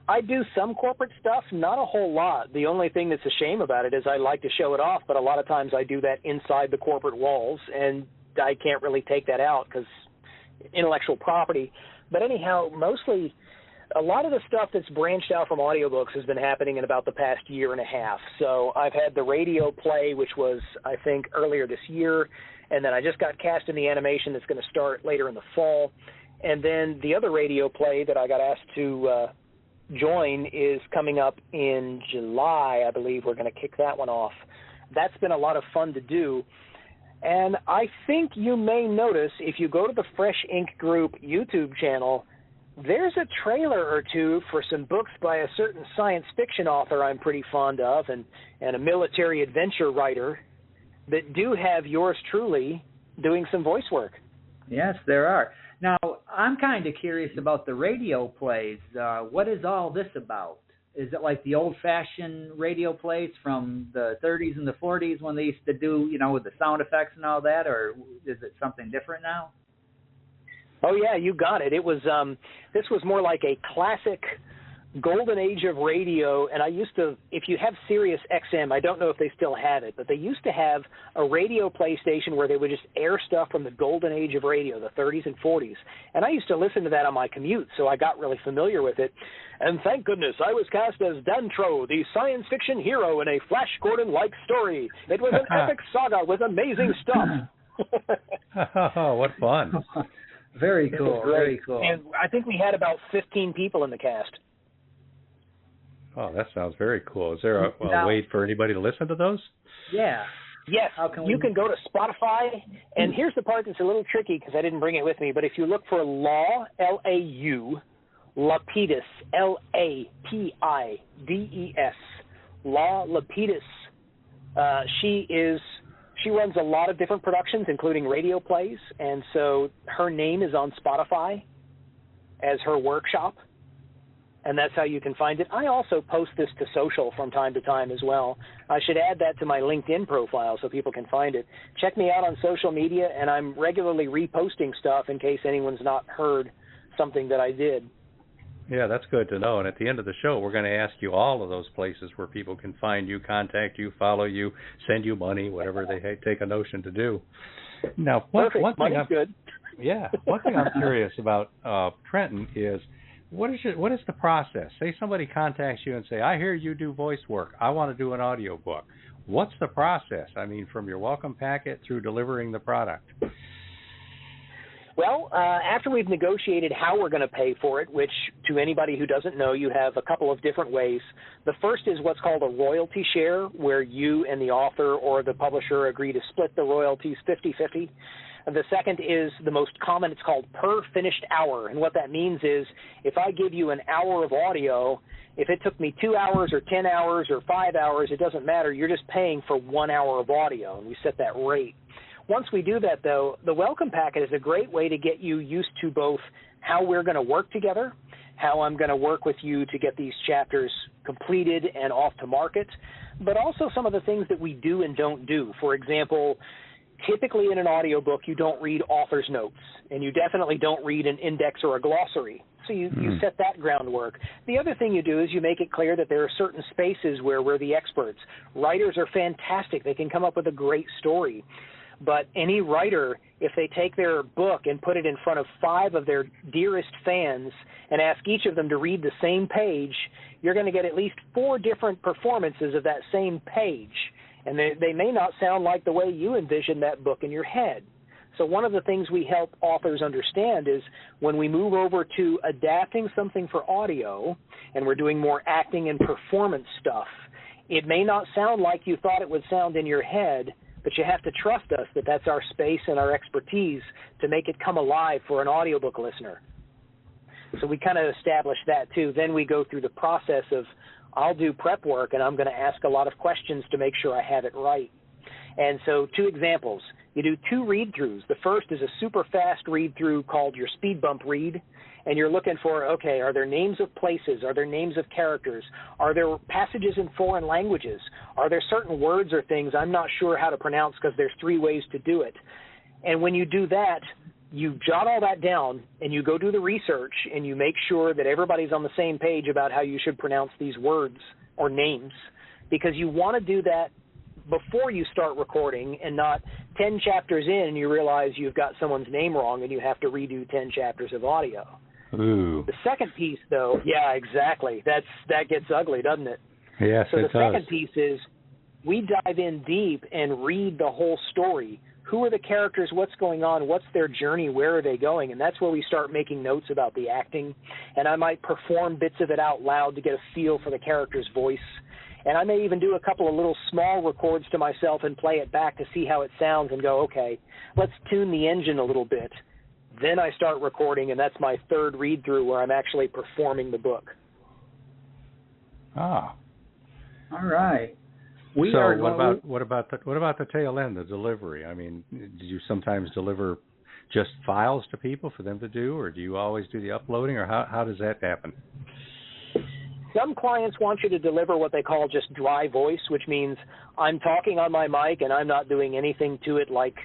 I do some corporate stuff, not a whole lot. The only thing that's a shame about it is I like to show it off, but a lot of times I do that inside the corporate walls, and I can't really take that out because intellectual property. But anyhow, mostly a lot of the stuff that's branched out from audiobooks has been happening in about the past year and a half. So I've had the radio play, which was, I think, earlier this year, and then I just got cast in the animation that's going to start later in the fall. And then the other radio play that I got asked to join is coming up in July, I believe. We're going to kick that one off. That's been a lot of fun to do. And I think you may notice, if you go to the Fresh Ink Group YouTube channel, there's a trailer or two for some books by a certain science fiction author I'm pretty fond of and a military adventure writer that do have yours truly doing some voice work. Yes, there are. Now, I'm kind of curious about the radio plays. What is all this about? Is it like the old-fashioned radio plays from the 30s and the 40s when they used to do, with the sound effects and all that, or is it something different now? Oh, yeah, you got it. It was this was more like a classic golden age of radio, and I used to, if you have Sirius XM, I don't know if they still have it, but they used to have a radio play station where they would just air stuff from the golden age of radio, the 30s and 40s, and I used to listen to that on my commute, so I got really familiar with it, and thank goodness I was cast as Dantro, the science fiction hero in a Flash Gordon-like story. It was an epic saga with amazing stuff. Oh, what fun. Very cool, very cool. And I think we had about 15 people in the cast. Oh, that sounds very cool. Is there a way for anybody to listen to those? Yeah. Yes. You can go to Spotify, and here's the part that's a little tricky because I didn't bring it with me, but if you look for Law, L-A-U, Lapidus, L-A-P-I-D-E-S, Law Lapidus, she runs a lot of different productions, including radio plays, and so her name is on Spotify as her workshop. And that's how you can find it. I also post this to social from time to time as well. I should add that to my LinkedIn profile so people can find it. Check me out on social media, and I'm regularly reposting stuff in case anyone's not heard something that I did. Yeah, that's good to know. And at the end of the show, we're going to ask you all of those places where people can find you, contact you, follow you, send you money, whatever they take a notion to do. Now, one thing Money's good. Yeah, one thing I'm curious about, Trenton, is what is the process? Say somebody contacts you and say, I hear you do voice work. I want to do an audiobook. What's the process? I mean, from your welcome packet through delivering the product. Well, after we've negotiated how we're going to pay for it, which to anybody who doesn't know, you have a couple of different ways. The first is what's called a royalty share, where you and the author or the publisher agree to split the royalties 50-50. The second is the most common. It's called per finished hour. And what that means is if I give you an hour of audio, if it took me 2 hours or 10 hours or 5 hours, it doesn't matter. You're just paying for 1 hour of audio, and we set that rate. Once we do that, though, the welcome packet is a great way to get you used to both how we're going to work together, how I'm going to work with you to get these chapters completed and off to market, but also some of the things that we do and don't do. For example, typically in an audiobook, you don't read author's notes, and you definitely don't read an index or a glossary. So you set that groundwork. The other thing you do is you make it clear that there are certain spaces where we're the experts. Writers are fantastic. They can come up with a great story. But any writer, if they take their book and put it in front of 5 of their dearest fans and ask each of them to read the same page, you're going to get at least 4 different performances of that same page. And they may not sound like the way you envision that book in your head. So one of the things we help authors understand is when we move over to adapting something for audio and we're doing more acting and performance stuff, it may not sound like you thought it would sound in your head, but you have to trust us that that's our space and our expertise to make it come alive for an audiobook listener. So we kind of establish that too. Then we go through the process of I'll do prep work, and I'm going to ask a lot of questions to make sure I have it right. And so 2 examples. You do 2 read-throughs. The first is a super fast read-through called your speed bump read, and you're looking for, okay, are there names of places? Are there names of characters? Are there passages in foreign languages? Are there certain words or things I'm not sure how to pronounce because there's 3 ways to do it? And when you do that, you jot all that down and you go do the research and you make sure that everybody's on the same page about how you should pronounce these words or names, because you want to do that before you start recording and not 10 chapters in and you realize you've got someone's name wrong and you have to redo 10 chapters of audio. Ooh. The second piece, though, yeah, exactly. That gets ugly, doesn't it? Yes, so it the does. second piece is we dive in deep and read the whole story. Who are the characters? What's going on? What's their journey? Where are they going? And that's where we start making notes about the acting. And I might perform bits of it out loud to get a feel for the character's voice. And I may even do a couple of little small records to myself and play it back to see how it sounds and go, okay, let's tune the engine a little bit. Then I start recording, and that's my third read-through where I'm actually performing the book. Ah. All right. What about the tail end, the delivery? I mean, do you sometimes deliver just files to people for them to do, or do you always do the uploading, or how does that happen? Some clients want you to deliver what they call just dry voice, which means I'm talking on my mic and I'm not doing anything to it like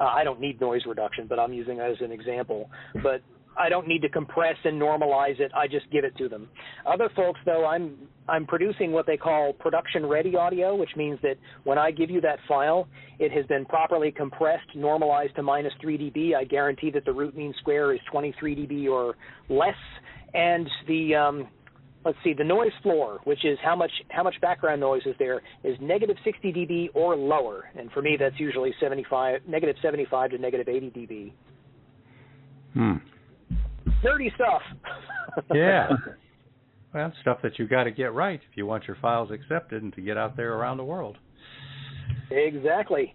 I don't need noise reduction, but I'm using it as an example. But I don't need to compress and normalize it. I just give it to them. Other folks, though, I'm producing what they call production-ready audio, which means that when I give you that file, it has been properly compressed, normalized to -3 dB. I guarantee that the root mean square is 23 dB or less, and the the noise floor, which is how much background noise is there, is -60 dB or lower. And for me, that's usually -75 to -80 dB. Dirty stuff. Yeah. Well, stuff that you got to get right if you want your files accepted and to get out there around the world. Exactly.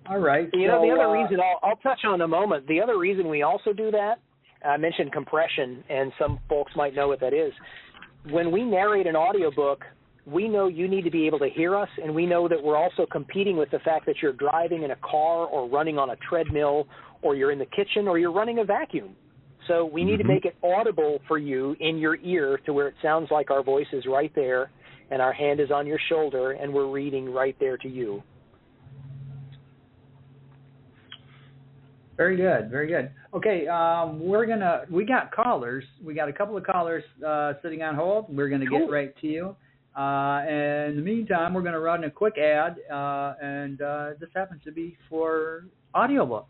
All right. You know, the other reason I'll touch on in a moment, the other reason we also do that, I mentioned compression, and some folks might know what that is. When we narrate an audiobook, we know you need to be able to hear us, and we know that we're also competing with the fact that you're driving in a car or running on a treadmill or you're in the kitchen or you're running a vacuum. So we need to make it audible for you in your ear to where it sounds like our voice is right there and our hand is on your shoulder and we're reading right there to you. Very good, very good. Okay, we got callers. We got a couple of callers sitting on hold. We're going to get right to you. And in the meantime, we're going to run a quick ad, and this happens to be for audiobooks.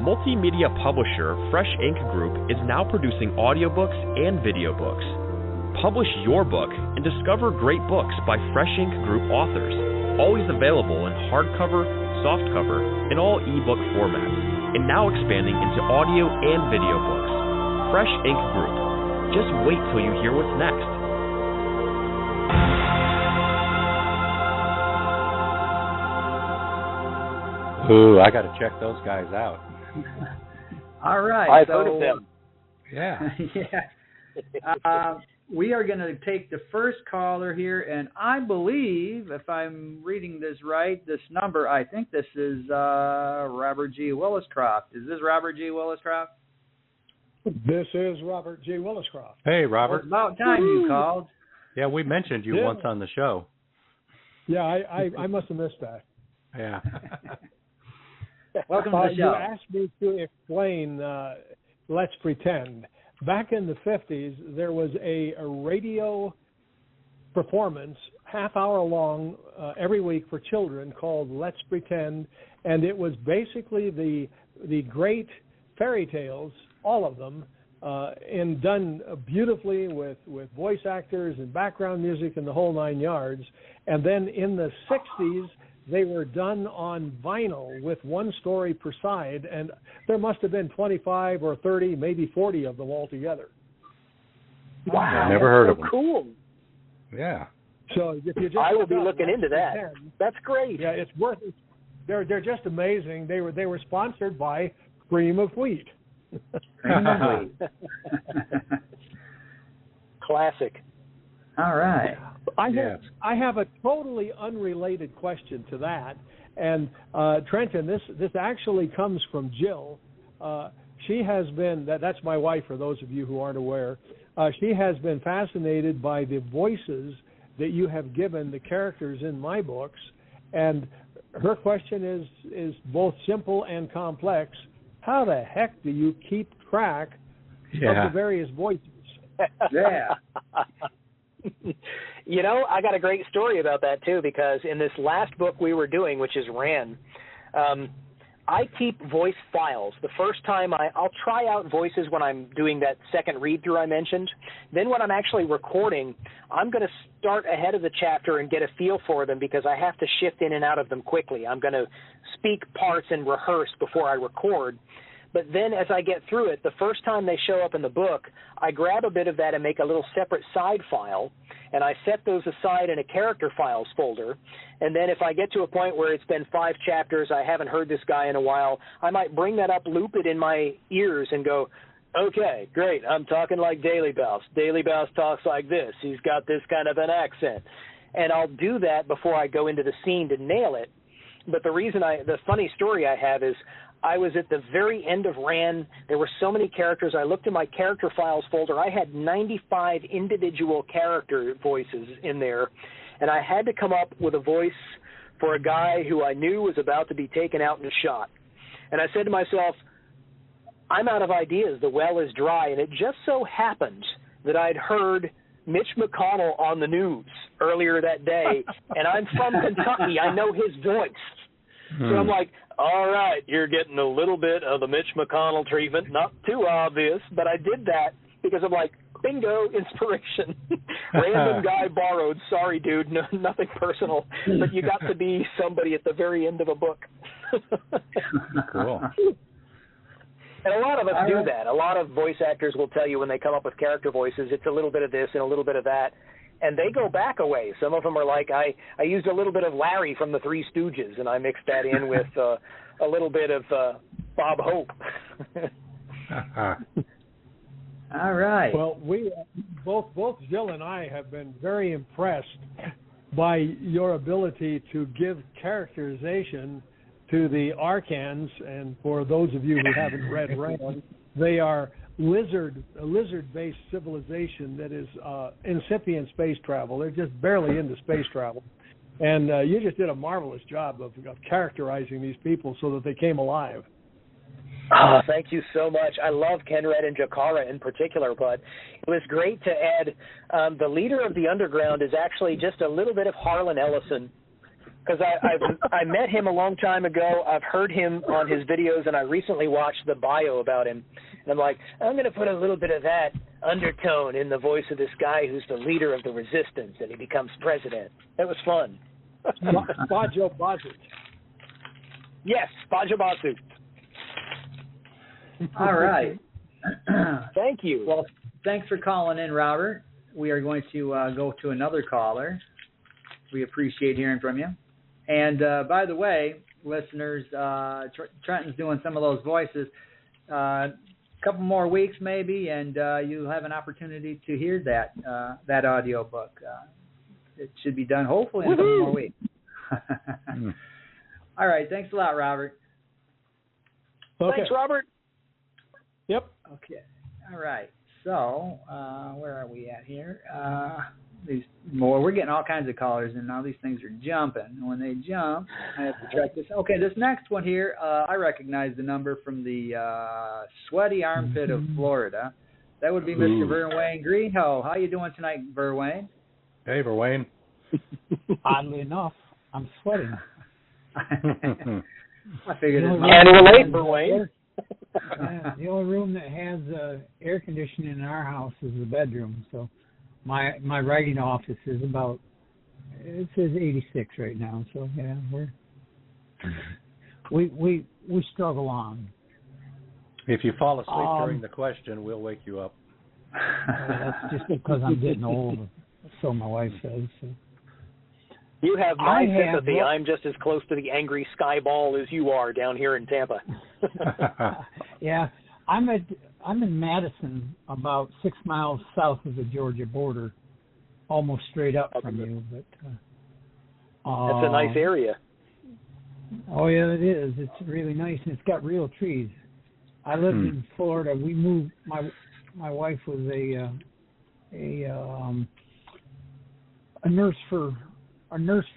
Multimedia publisher Fresh Ink Group is now producing audiobooks and video books. Publish your book and discover great books by Fresh Ink Group authors, always available in hardcover, softcover, and all ebook formats, and now expanding into audio and video books. Fresh Ink Group. Just wait till you hear what's next. Ooh, I got to check those guys out. All right. I've heard of them. Yeah. Yeah. We are going to take the first caller here, and I believe, if I'm reading this right, this number, I think this is Robert G. Williscroft. Is this Robert G. Williscroft? This is Robert G. Williscroft. Hey, Robert. Well, it's about time you called. Yeah, we mentioned you once on the show. Yeah, I must have missed that. Yeah. Welcome to the show. You asked me to explain Let's Pretend. Back in the 50s, there was a radio performance, half-hour long, every week for children called Let's Pretend, and it was basically the great fairy tales, all of them, and done beautifully with voice actors and background music and the whole 9 yards. And then in the 60s, they were done on vinyl with one story per side, and there must have been 25 or 30, maybe 40 of them altogether. Wow, never heard of them. Cool. Yeah. So if you just I will be looking into that. That's great. Yeah, it's worth it. They're just amazing. They were sponsored by Cream of Wheat. Cream of Wheat. Classic. All right. I have a totally unrelated question to that. And Trenton, this actually comes from Jill. she has been, that's my wife for those of you who aren't aware, she has been fascinated by the voices that you have given the characters in my books, and her question is both simple and complex. How the heck do you keep track of the various voices? Yeah. You know, I got a great story about that, too, because in this last book we were doing, which is Ran, I keep voice files. The first time I'll try out voices when I'm doing that second read-through I mentioned. Then when I'm actually recording, I'm going to start ahead of the chapter and get a feel for them because I have to shift in and out of them quickly. I'm going to speak parts and rehearse before I record. But then as I get through it, the first time they show up in the book, I grab a bit of that and make a little separate side file, and I set those aside in a character files folder. And then if I get to a point where it's been 5 chapters, I haven't heard this guy in a while, I might bring that up, loop it in my ears, and go, okay, great, I'm talking like Daily Bouse. Daily Bouse talks like this. He's got this kind of an accent. And I'll do that before I go into the scene to nail it. But the funny story I have is I was at the very end of Ran. There were so many characters. I looked in my character files folder. I had 95 individual character voices in there, and I had to come up with a voice for a guy who I knew was about to be taken out and shot. And I said to myself, I'm out of ideas. The well is dry. And it just so happened that I'd heard Mitch McConnell on the news earlier that day, and I'm from Kentucky. I know his voice. So I'm like, all right, you're getting a little bit of the Mitch McConnell treatment, not too obvious, but I did that because I'm like, bingo, inspiration. Random guy borrowed. Sorry, dude, no, nothing personal, but you got to be somebody at the very end of a book. Cool. And a lot of us do that. A lot of voice actors will tell you when they come up with character voices, it's a little bit of this and a little bit of that. And they go back a ways. Some of them are like, I used a little bit of Larry from the Three Stooges, and I mixed that in with a little bit of Bob Hope. All right. Well, we both Jill and I have been very impressed by your ability to give characterization to the Arcans, and for those of you who haven't read Ran, they are a lizard-based civilization that is incipient space travel. They're just barely into space travel. And you just did a marvelous job of characterizing these people so that they came alive. Oh, thank you so much. I love Kenred and Jakara in particular, but it was great to add the leader of the underground is actually just a little bit of Harlan Ellison. Because I met him a long time ago. I've heard him on his videos, and I recently watched the bio about him. And I'm like, I'm going to put a little bit of that undertone in the voice of this guy who's the leader of the resistance, and he becomes president. That was fun. Bajo Bazu. Yes, Bajo Bazu. All right. Thank you. Well, thanks for calling in, Robert. We are going to go to another caller. We appreciate hearing from you. And by the way, listeners, Trenton's doing some of those voices. A couple more weeks maybe, and you'll have an opportunity to hear that audio book. It should be done hopefully in a couple more weeks. All right. Thanks a lot, Robert. Okay. Thanks, Robert. Yep. Okay. All right. So where are we at here? We're getting all kinds of callers, and now these things are jumping. And when they jump, I have to track this. Okay, this next one here, I recognize the number from the sweaty armpit of Florida. That would be Mr. Verwayne Greenhoe. How you doing tonight, Verwayne? Hey, Verwayne. Oddly enough, I'm sweating. I figured it Can relate, Verwayne. The only room that has air conditioning in our house is the bedroom, so my writing office is about, it says 86 right now, so yeah, we struggle on. If you fall asleep during the question, we'll wake you up. That's just because I'm getting old, so my wife says. So. You have my sympathy. I'm just as close to the angry sky ball as you are down here in Tampa. Yeah, I'm in Madison, about 6 miles south of the Georgia border, almost straight up from you. But it's a nice area. Oh yeah, it is. It's really nice, and it's got real trees. I lived in Florida. We moved. My wife was a nurse for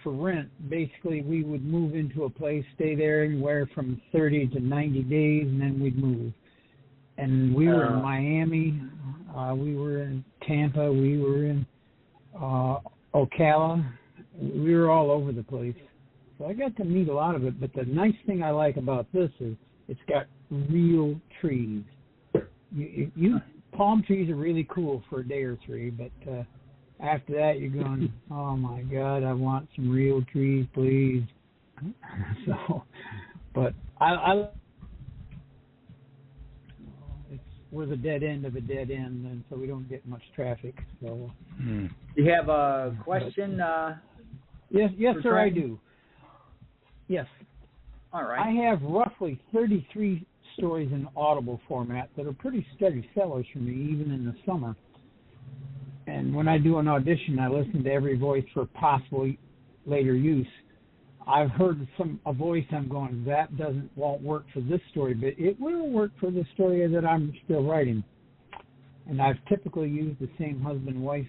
rent. Basically, we would move into a place, stay there anywhere from 30 to 90 days, and then we'd move. And we were in Miami, we were in Tampa, we were in Ocala. We were all over the place. So I got to meet a lot of it. But the nice thing I like about this is it's got real trees. Palm trees are really cool for a day or three, but after that you're going, oh my God, I want some real trees, please. So, but we're the dead end of a dead end, and so we don't get much traffic. So, do you have a question? Yes, sir, I do. Yes. All right. I have roughly 33 stories in Audible format that are pretty steady sellers for me, even in the summer. And when I do an audition, I listen to every voice for possible later use. I've heard a voice I'm going, that won't work for this story, but it will work for the story that I'm still writing. And I've typically used the same husband-wife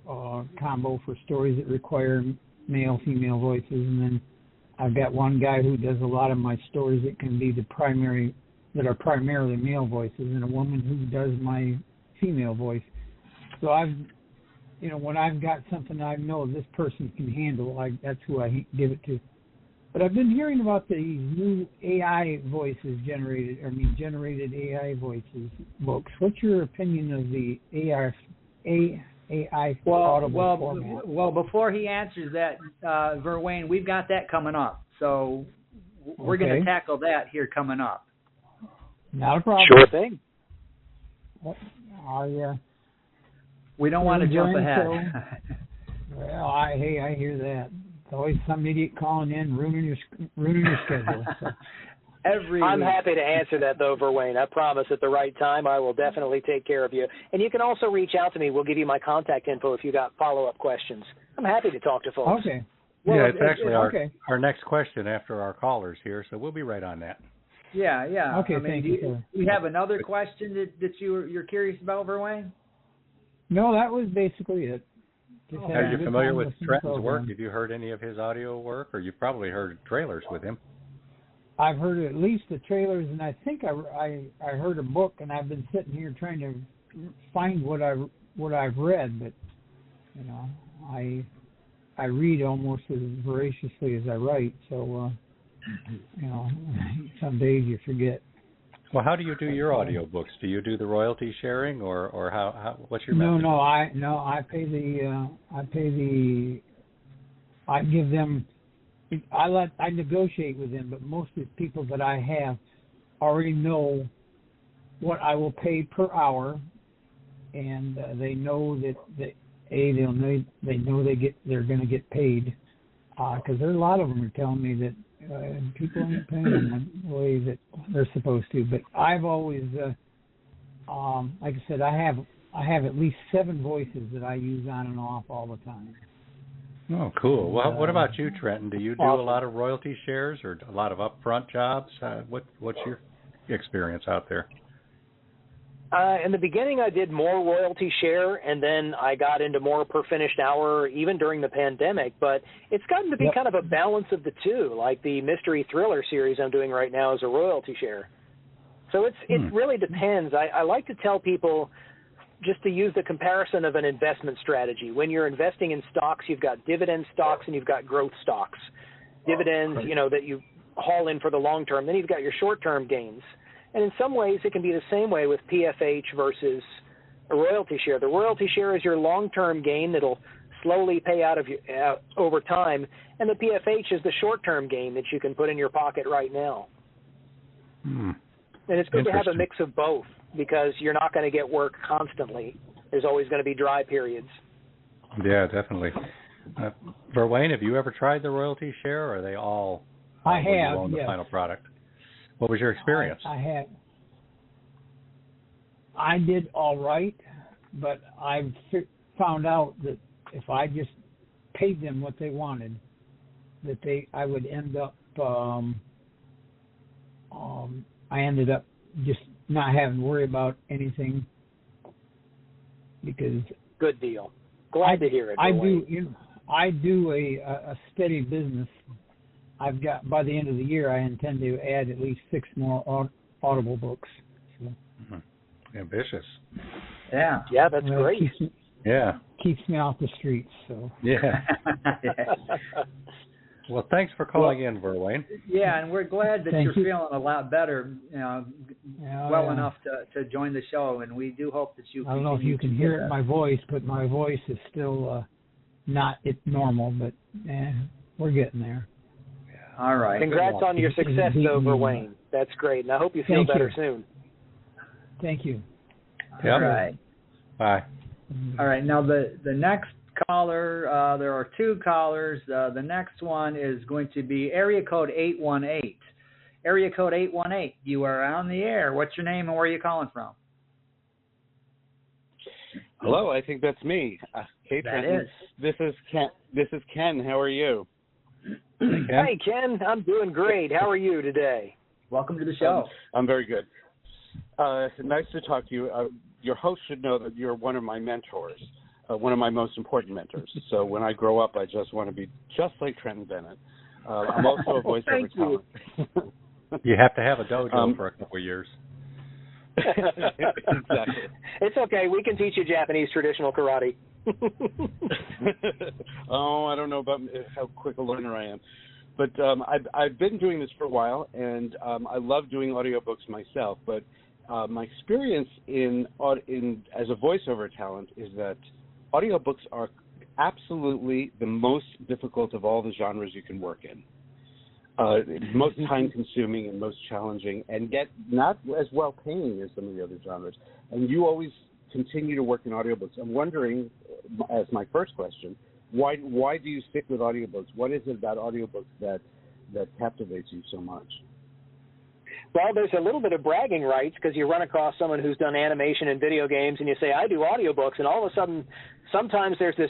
combo for stories that require male-female voices, and then I've got one guy who does a lot of my stories that can be that are primarily male voices, and a woman who does my female voice. So when I've got something I know this person can handle, that's who I give it to. But I've been hearing about these new AI voices generated AI voices books. What's your opinion of the AI Audible format? Well, before he answers that, Verwain, we've got that coming up. So we're going to tackle that here coming up. Not a problem. Sure thing. We don't want to jump ahead. Well, I hear that. It's always some idiot calling in, ruining your schedule. So. I'm happy to answer that, though, Verwain. I promise at the right time I will definitely take care of you. And you can also reach out to me. We'll give you my contact info if you got follow-up questions. I'm happy to talk to folks. Okay. Well, yeah, it's actually our next question after our callers here, so we'll be right on that. Yeah. Okay, thank you. Do you have another question that you're curious about, Verwain? No, that was basically it. Are you familiar with Trenton's work? Have you heard any of his audio work, or you've probably heard trailers with him? I've heard at least the trailers, and I think I heard a book, and I've been sitting here trying to find what I've read, but I read almost as voraciously as I write, so some days you forget. Well, how do you do your audiobooks? Do you do the royalty sharing, or how? What's your method? I give them. I negotiate with them, but most of the people that I have already know what I will pay per hour, and they know that they're going to get paid, because there are a lot of them are telling me that people aren't paying them the way that they're supposed to. But I've always, like I said, I have at least 7 voices that I use on and off all the time. Oh, cool. Well, what about you, Trenton? Do you do a lot of royalty shares or a lot of upfront jobs? What's your experience out there? In the beginning, I did more royalty share, and then I got into more per finished hour even during the pandemic. But it's gotten to be kind of a balance of the two. Like the mystery thriller series I'm doing right now is a royalty share. So it really depends. I like to tell people just to use the comparison of an investment strategy. When you're investing in stocks, you've got dividend stocks and you've got growth stocks. Dividends, that you haul in for the long term. Then you've got your short-term gains. And in some ways, it can be the same way with PFH versus a royalty share. The royalty share is your long-term gain that'll slowly pay out over time, and the PFH is the short-term gain that you can put in your pocket right now. And it's good to have a mix of both, because you're not going to get work constantly. There's always going to be dry periods. Yeah, definitely. Verwain, have you ever tried the royalty share, or are they all I have, you own the final product? What was your experience? I did all right, but I found out that if I just paid them what they wanted, that I would end up. I ended up just not having to worry about anything because good deal. Glad to hear it. I do a steady business. I've got, by the end of the year, I intend to add at least 6 more Audible books. So. Ambitious. Yeah. Yeah, that's great. Keeps me off the streets. So. Yeah. Well, thanks for calling in, Verlaine. Yeah, and we're glad that you're feeling a lot better, enough to join the show, and we do hope that you. I don't know if you can hear it in my voice, but my voice is still not normal, but we're getting there. All right. Congrats on your success, though, Verlaine. That's great, and I hope you feel better soon. Thank you. Yep. All right. Bye. All right. Now the next caller, there are 2 callers. The next one is going to be area code 818. Area code 818. You are on the air. What's your name and where are you calling from? Hello, I think that's me. Hey, Trenton. This is Ken. How are you? Hey, Ken. I'm doing great. How are you today? Welcome to the show. I'm very good. Nice to talk to you. Your host should know that you're one of my mentors, one of my most important mentors. So when I grow up, I just want to be just like Trenton Bennett. I'm also a voiceover talent. You have to have a dojo for a couple of years. Exactly. It's okay. We can teach you Japanese traditional karate. Oh, I don't know about how quick a learner I am. But I've been doing this for a while, and I love doing audiobooks myself. But my experience as a voiceover talent is that audiobooks are absolutely the most difficult of all the genres you can work in. Most time-consuming and most challenging, and yet not as well-paying as some of the other genres. And you always continue to work in audiobooks. I'm wondering, as my first question, why do you stick with audiobooks? What is it about audiobooks that captivates you so much? Well, there's a little bit of bragging rights because you run across someone who's done animation and video games, and you say, I do audiobooks, and all of a sudden, sometimes there's this,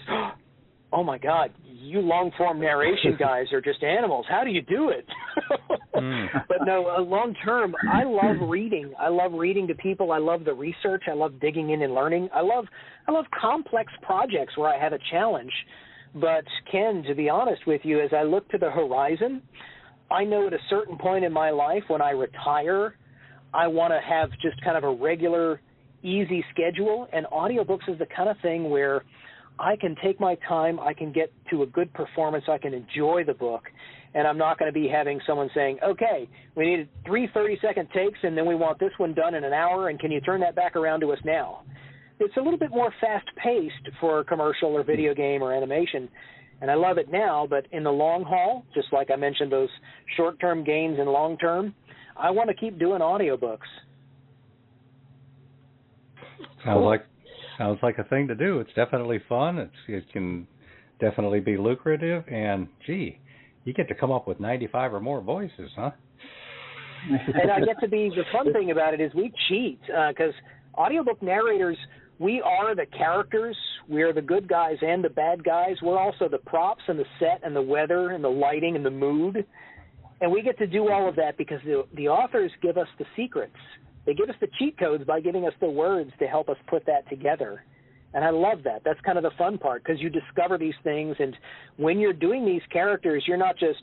oh, my God, you long-form narration guys are just animals. How do you do it? But no, long-term, I love reading. I love reading to people. I love the research. I love digging in and learning. I love complex projects where I have a challenge. But, Ken, to be honest with you, as I look to the horizon, I know at a certain point in my life when I retire, I want to have just kind of a regular, easy schedule, and audiobooks is the kind of thing where I can take my time, I can get to a good performance, I can enjoy the book, and I'm not going to be having someone saying, okay, we need 3 30-second takes, and then we want this one done in an hour, and can you turn that back around to us now? It's a little bit more fast-paced for a commercial or video game or animation, and I love it now, but in the long haul, just like I mentioned, those short-term gains and long-term, I want to keep doing audiobooks. Sounds like a thing to do. It's definitely fun. It can definitely be lucrative, and gee, you get to come up with 95 or more voices, huh? And I get to be, the fun thing about it is we cheat, because audiobook narrators, we are the characters. We're the good guys and the bad guys. We're also the props and the set and the weather and the lighting and the mood. And we get to do all of that because the authors give us the secrets. They give us the cheat codes by giving us the words to help us put that together. And I love that. That's kind of the fun part because you discover these things. And when you're doing these characters, you're not just,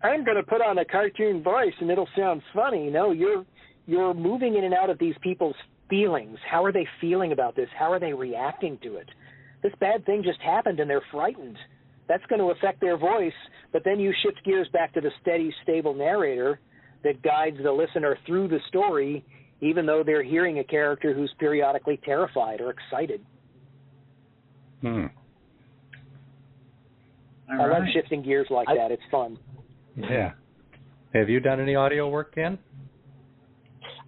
I'm going to put on a cartoon voice and it'll sound funny. No, you're moving in and out of these people's feelings. How are they feeling about this? How are they reacting to it? This bad thing just happened and they're frightened. That's going to affect their voice, but then you shift gears back to the steady, stable narrator that guides the listener through the story, even though they're hearing a character who's periodically terrified or excited. I love shifting gears like that. It's fun. Yeah. Have you done any audio work, Ken?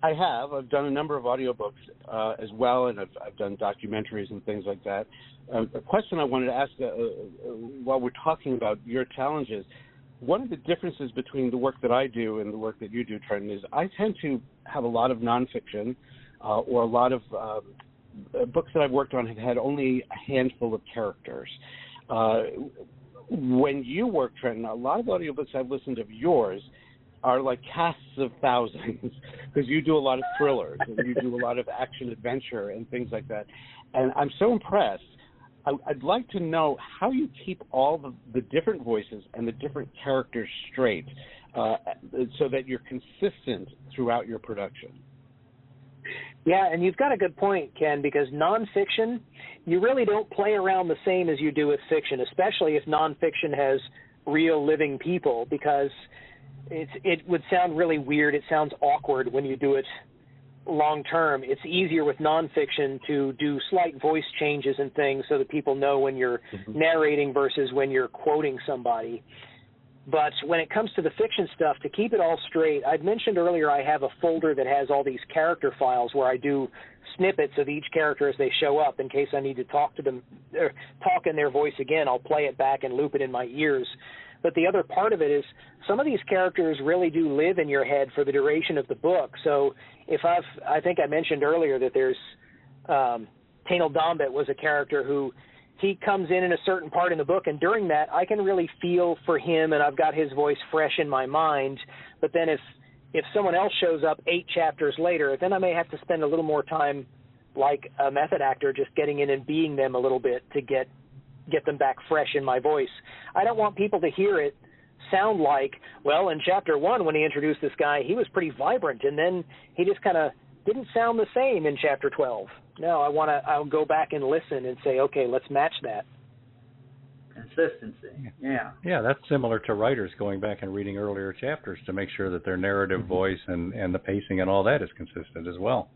I have. I've done a number of audiobooks as well, and I've done documentaries and things like that. A question I wanted to ask while we're talking about your challenges, one of the differences between the work that I do and the work that you do, Trenton, is I tend to have a lot of nonfiction or a lot of books that I've worked on have had only a handful of characters. When you work, Trenton, a lot of audiobooks I've listened of yours are like casts of thousands, because you do a lot of thrillers and you do a lot of action adventure and things like that. And I'm so impressed. I'd like to know how you keep all the different voices and the different characters straight, so that you're consistent throughout your production. Yeah, and you've got a good point, Ken, because nonfiction, you really don't play around the same as you do with fiction, especially if nonfiction has real living people, because it would sound really weird. It sounds awkward when you do it long term. It's easier with nonfiction to do slight voice changes and things so that people know when you're narrating versus when you're quoting somebody. But when it comes to the fiction stuff, to keep it all straight, I'd mentioned earlier I have a folder that has all these character files where I do snippets of each character as they show up in case I need to talk to them, or talk in their voice again. I'll play it back and loop it in my ears. But the other part of it is some of these characters really do live in your head for the duration of the book. So I think I mentioned earlier that there's Tainal Dombit was a character who he comes in a certain part in the book, and during that I can really feel for him, and I've got his voice fresh in my mind. But then if someone else shows up 8 chapters later, then I may have to spend a little more time like a method actor, just getting in and being them a little bit to get them back fresh in my voice. I don't want people to hear it sound like, well, in chapter 1 when he introduced this guy, he was pretty vibrant, and then he just kind of didn't sound the same in chapter 12. No, I'll go back and listen and say, okay, let's match that. Consistency, yeah. Yeah, that's similar to writers going back and reading earlier chapters to make sure that their narrative voice and the pacing and all that is consistent as well.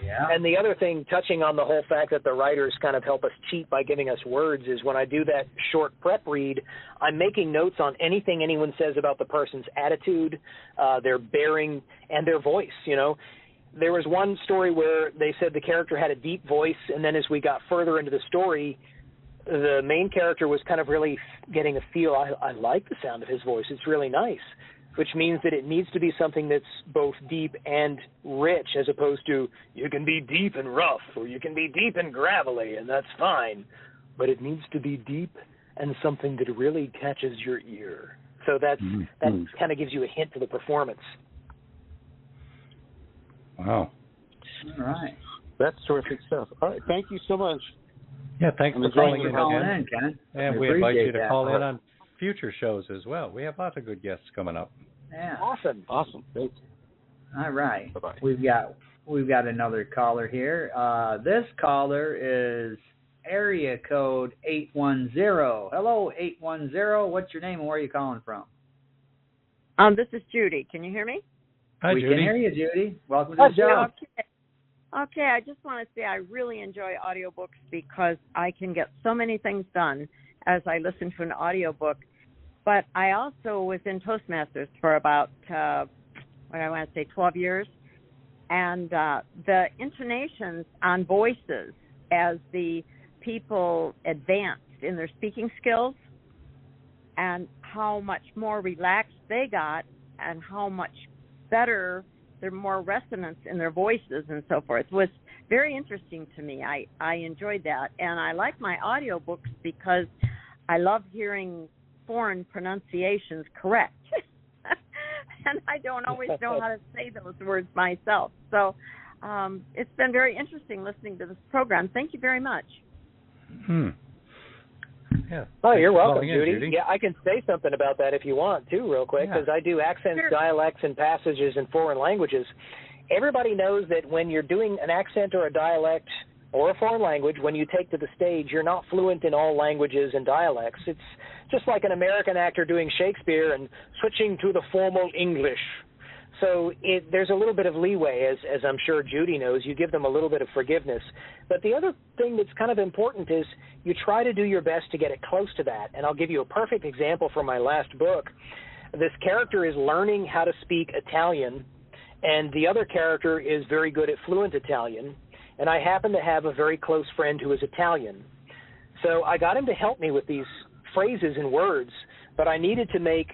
Yeah. And the other thing, touching on the whole fact that the writers kind of help us cheat by giving us words, is when I do that short prep read, I'm making notes on anything anyone says about the person's attitude, their bearing, and their voice, you know. There was one story where they said the character had a deep voice, and then as we got further into the story, the main character was kind of really getting a feel, I like the sound of his voice, it's really nice, which means that it needs to be something that's both deep and rich, as opposed to you can be deep and rough, or you can be deep and gravelly, and that's fine, but it needs to be deep and something that really catches your ear. So that kind of gives you a hint to the performance. Wow. All right. That's terrific stuff. All right, thank you so much. Yeah, thanks for calling in, Ken. And we invite you to call in on future shows as well. We have lots of good guests coming up. Yeah. Awesome. Thanks. All right. Bye-bye. We've got another caller here. This caller is area code 810. Hello, 810. What's your name and where are you calling from? This is Judy. Can you hear me? Hi, we Judy. can hear you, Judy. Welcome to the show. Okay, I just want to say I really enjoy audiobooks because I can get so many things done as I listen to an audiobook. But I also was in Toastmasters for about, 12 years. And the intonations on voices as the people advanced in their speaking skills and how much more relaxed they got and how much better, there more resonance in their voices and so forth was very interesting to me. I enjoyed that. And I like my audiobooks because I love hearing foreign pronunciations correct. And I don't always know how to say those words myself. So it's been very interesting listening to this program. Thank you very much. Yeah. Oh, you're welcome, Judy. Yeah, I can say something about that if you want, too, real quick, because I do accents, dialects, and passages in foreign languages. Everybody knows that when you're doing an accent or a dialect or a foreign language, when you take to the stage, you're not fluent in all languages and dialects. It's just like an American actor doing Shakespeare and switching to the formal English. So there's a little bit of leeway, as I'm sure Judy knows. You give them a little bit of forgiveness. But the other thing that's kind of important is you try to do your best to get it close to that. And I'll give you a perfect example from my last book. This character is learning how to speak Italian, and the other character is very good at fluent Italian. And I happen to have a very close friend who is Italian. So I got him to help me with these phrases and words, but I needed to make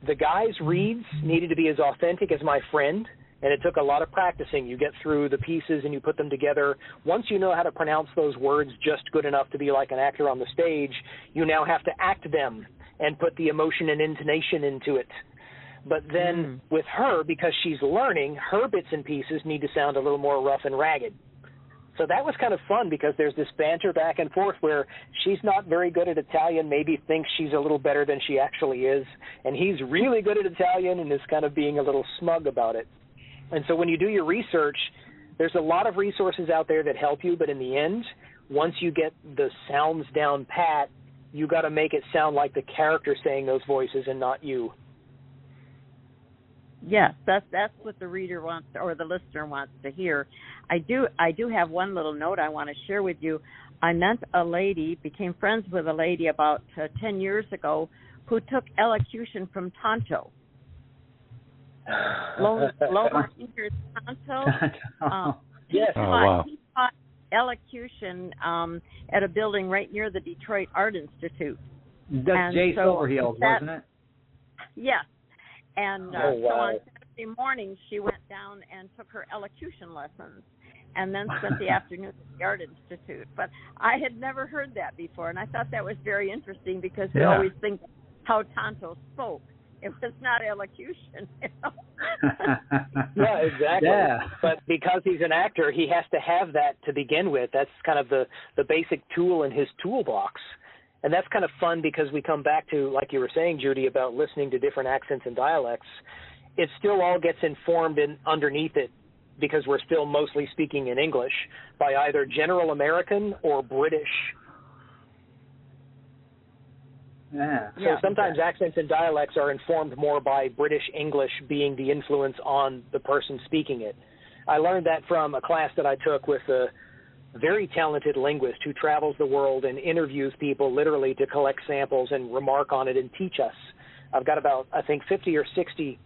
the guy's reads needed to be as authentic as my friend, and it took a lot of practicing. You get through the pieces and you put them together. Once you know how to pronounce those words just good enough to be like an actor on the stage, you now have to act them and put the emotion and intonation into it. But then with her, because she's learning, her bits and pieces need to sound a little more rough and ragged. So that was kind of fun because there's this banter back and forth where she's not very good at Italian, maybe thinks she's a little better than she actually is, and he's really good at Italian and is kind of being a little smug about it. And so when you do your research, there's a lot of resources out there that help you, but in the end, once you get the sounds down pat, you got to make it sound like the character saying those voices and not you. Yes, that's what the reader wants or the listener wants to hear. I do have one little note I want to share with you. I became friends with a lady about 10 years ago who took elocution from Tonto. Lower Fingers Tonto. Yes. He taught elocution at a building right near the Detroit Art Institute. That's Jay Silverheels, wasn't it? Yes. And so on Saturday morning, she went down and took her elocution lessons and then spent the afternoon at the Art Institute. But I had never heard that before, and I thought that was very interesting because we always think how Tonto spoke. It was not elocution, you know? Yeah, exactly. Yeah. But because he's an actor, he has to have that to begin with. That's kind of the basic tool in his toolbox. And that's kind of fun because we come back to, like you were saying, Judy, about listening to different accents and dialects. It still all gets informed underneath it because we're still mostly speaking in English by either General American or British. Yeah. So sometimes accents and dialects are informed more by British English being the influence on the person speaking it. I learned that from a class that I took with a very talented linguist who travels the world and interviews people literally to collect samples and remark on it and teach us. I've got about, I think, 50 or 60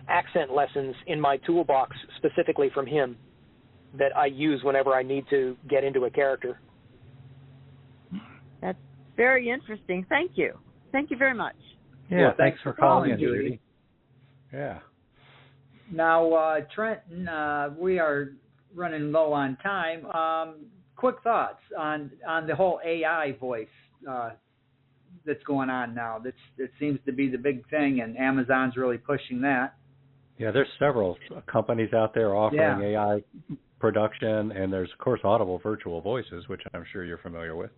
accent lessons in my toolbox specifically from him that I use whenever I need to get into a character. That's very interesting. Thank you. Thank you very much. Yeah, thanks for calling, Judy. Yeah. Now, Trenton, we are running low on time. Quick thoughts on the whole AI voice that's going on now. That seems to be the big thing, and Amazon's really pushing that. Yeah, there's several companies out there offering AI production, and there's, of course, Audible virtual voices, which I'm sure you're familiar with.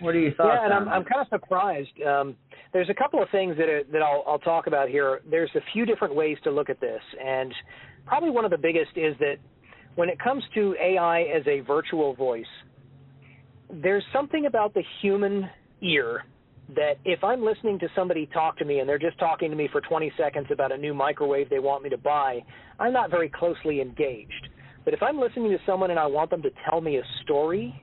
What are your thoughts? Yeah, and I'm kind of surprised. There's a couple of things that I'll talk about here. There's a few different ways to look at this, and probably one of the biggest is that when it comes to AI as a virtual voice, there's something about the human ear that if I'm listening to somebody talk to me and they're just talking to me for 20 seconds about a new microwave they want me to buy, I'm not very closely engaged. But if I'm listening to someone and I want them to tell me a story,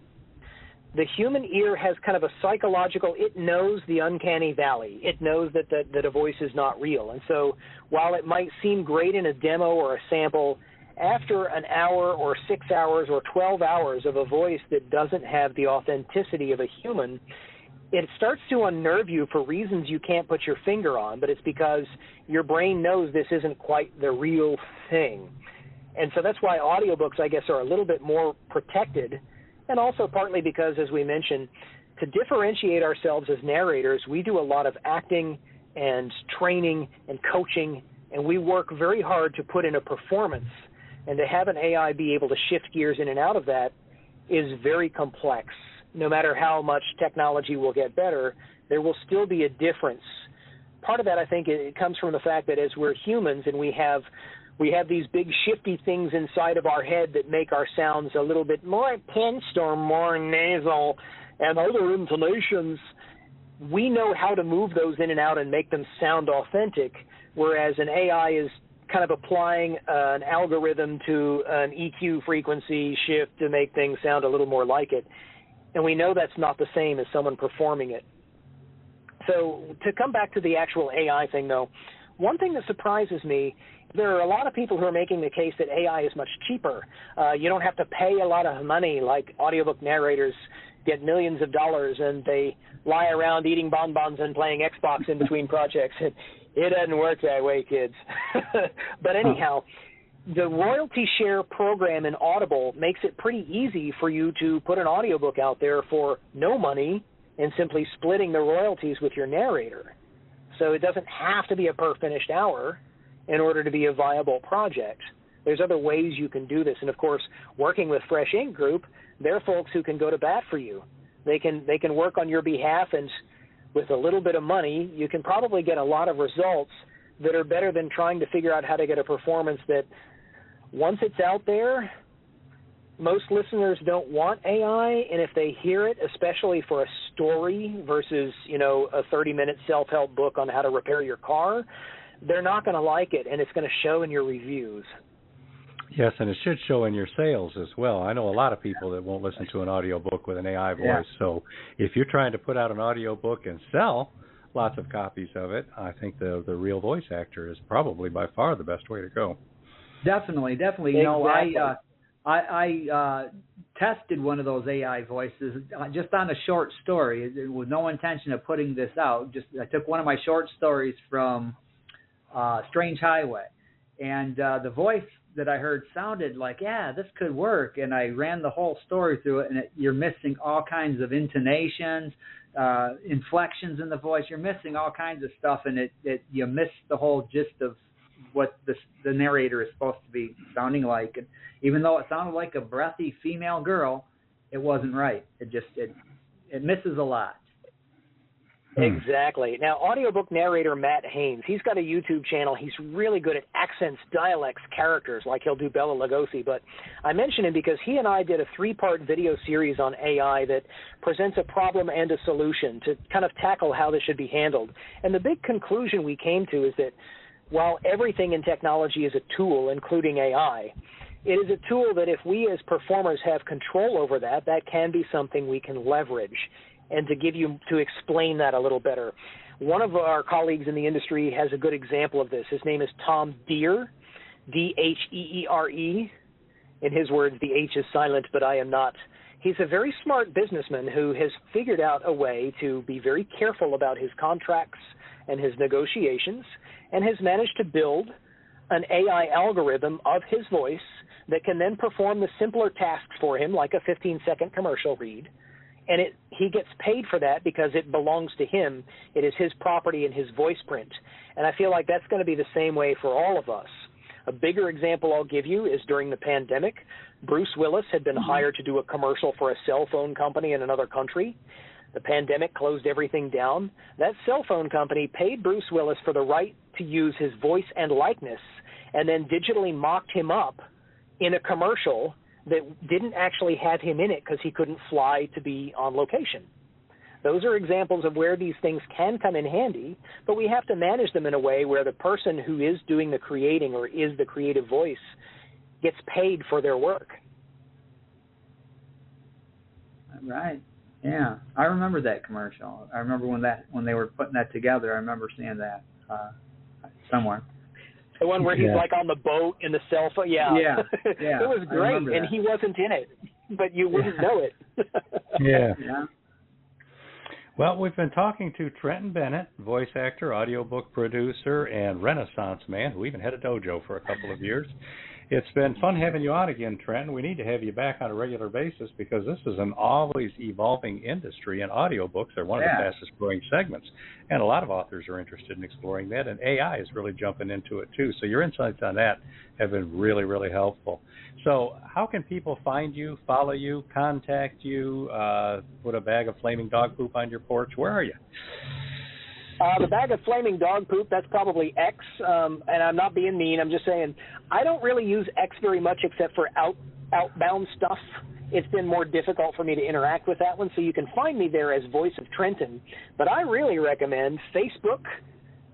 the human ear has kind of a psychological, it knows the uncanny valley. It knows that a voice is not real. And so while it might seem great in a demo or a sample, after an hour or 6 hours or 12 hours of a voice that doesn't have the authenticity of a human, it starts to unnerve you for reasons you can't put your finger on, but it's because your brain knows this isn't quite the real thing. And so that's why audiobooks, I guess, are a little bit more protected, and also partly because, as we mentioned, to differentiate ourselves as narrators, we do a lot of acting and training and coaching, and we work very hard to put in a performance. And to have an AI be able to shift gears in and out of that is very complex. No matter how much technology will get better, there will still be a difference. Part of that, I think, it comes from the fact that as we're humans and we have these big shifty things inside of our head that make our sounds a little bit more pinched or more nasal and other intonations, we know how to move those in and out and make them sound authentic, whereas an AI is kind of applying an algorithm to an EQ frequency shift to make things sound a little more like it. And we know that's not the same as someone performing it. So to come back to the actual AI thing, though, one thing that surprises me, there are a lot of people who are making the case that AI is much cheaper. You don't have to pay a lot of money like audiobook narrators get millions of dollars and they lie around eating bonbons and playing Xbox in between projects. It doesn't work that way, kids. But anyhow, the royalty share program in Audible makes it pretty easy for you to put an audiobook out there for no money and simply splitting the royalties with your narrator. So it doesn't have to be a per finished hour in order to be a viable project. There's other ways you can do this. And, of course, working with Fresh Ink Group, they're folks who can go to bat for you. They can work on your behalf, and with a little bit of money, you can probably get a lot of results that are better than trying to figure out how to get a performance that, once it's out there, most listeners don't want AI, and if they hear it, especially for a story versus, a 30-minute self-help book on how to repair your car, they're not going to like it, and it's going to show in your reviews. Yes, and it should show in your sales as well. I know a lot of people that won't listen to an audiobook with an AI voice. Yeah. So if you're trying to put out an audiobook and sell lots of copies of it, I think the real voice actor is probably by far the best way to go. Definitely. Exactly. I tested one of those AI voices just on a short story with no intention of putting this out. I took one of my short stories from Strange Highway, and the voice that I heard sounded like, yeah, this could work. And I ran the whole story through it, and you're missing all kinds of intonations, inflections in the voice. You're missing all kinds of stuff, and you miss the whole gist of what the narrator is supposed to be sounding like. And even though it sounded like a breathy female girl, it wasn't right. It misses a lot. Exactly. Now, audiobook narrator Matt Haynes, he's got a YouTube channel. He's really good at accents, dialects, characters, like he'll do Bela Lugosi. But I mention him because he and I did a 3-part video series on AI that presents a problem and a solution to kind of tackle how this should be handled. And the big conclusion we came to is that while everything in technology is a tool, including AI, it is a tool that if we as performers have control over that can be something we can leverage. And to explain that a little better, one of our colleagues in the industry has a good example of this. His name is Tom Deere, D-H-E-E-R-E. In his words, the H is silent, but I am not. He's a very smart businessman who has figured out a way to be very careful about his contracts and his negotiations, and has managed to build an AI algorithm of his voice that can then perform the simpler tasks for him, like a 15-second commercial read. And he gets paid for that because it belongs to him. It is his property and his voice print. And I feel like that's going to be the same way for all of us. A bigger example I'll give you is during the pandemic, Bruce Willis had been hired to do a commercial for a cell phone company in another country. The pandemic closed everything down. That cell phone company paid Bruce Willis for the right to use his voice and likeness, and then digitally mocked him up in a commercial that didn't actually have him in it because he couldn't fly to be on location. Those are examples of where these things can come in handy, but we have to manage them in a way where the person who is doing the creating or is the creative voice gets paid for their work. Right. Yeah. I remember that commercial. I remember when they were putting that together. I remember seeing that somewhere. The one where he's like on the boat in the cell phone. Yeah. It was great, and he wasn't in it, but you wouldn't know it. Yeah. Well, we've been talking to Trenton Bennett, voice actor, audiobook producer, and Renaissance man who even had a dojo for a couple of years. It's been fun having you on again, Trenton. We need to have you back on a regular basis because this is an always evolving industry, and audiobooks are one of the fastest growing segments. And a lot of authors are interested in exploring that, and AI is really jumping into it too. So your insights on that have been really, really helpful. So how can people find you, follow you, contact you, put a bag of flaming dog poop on your porch? Where are you? The bag of flaming dog poop, that's probably X, and I'm not being mean. I'm just saying I don't really use X very much except for outbound stuff. It's been more difficult for me to interact with that one, so you can find me there as Voice of Trenton. But I really recommend Facebook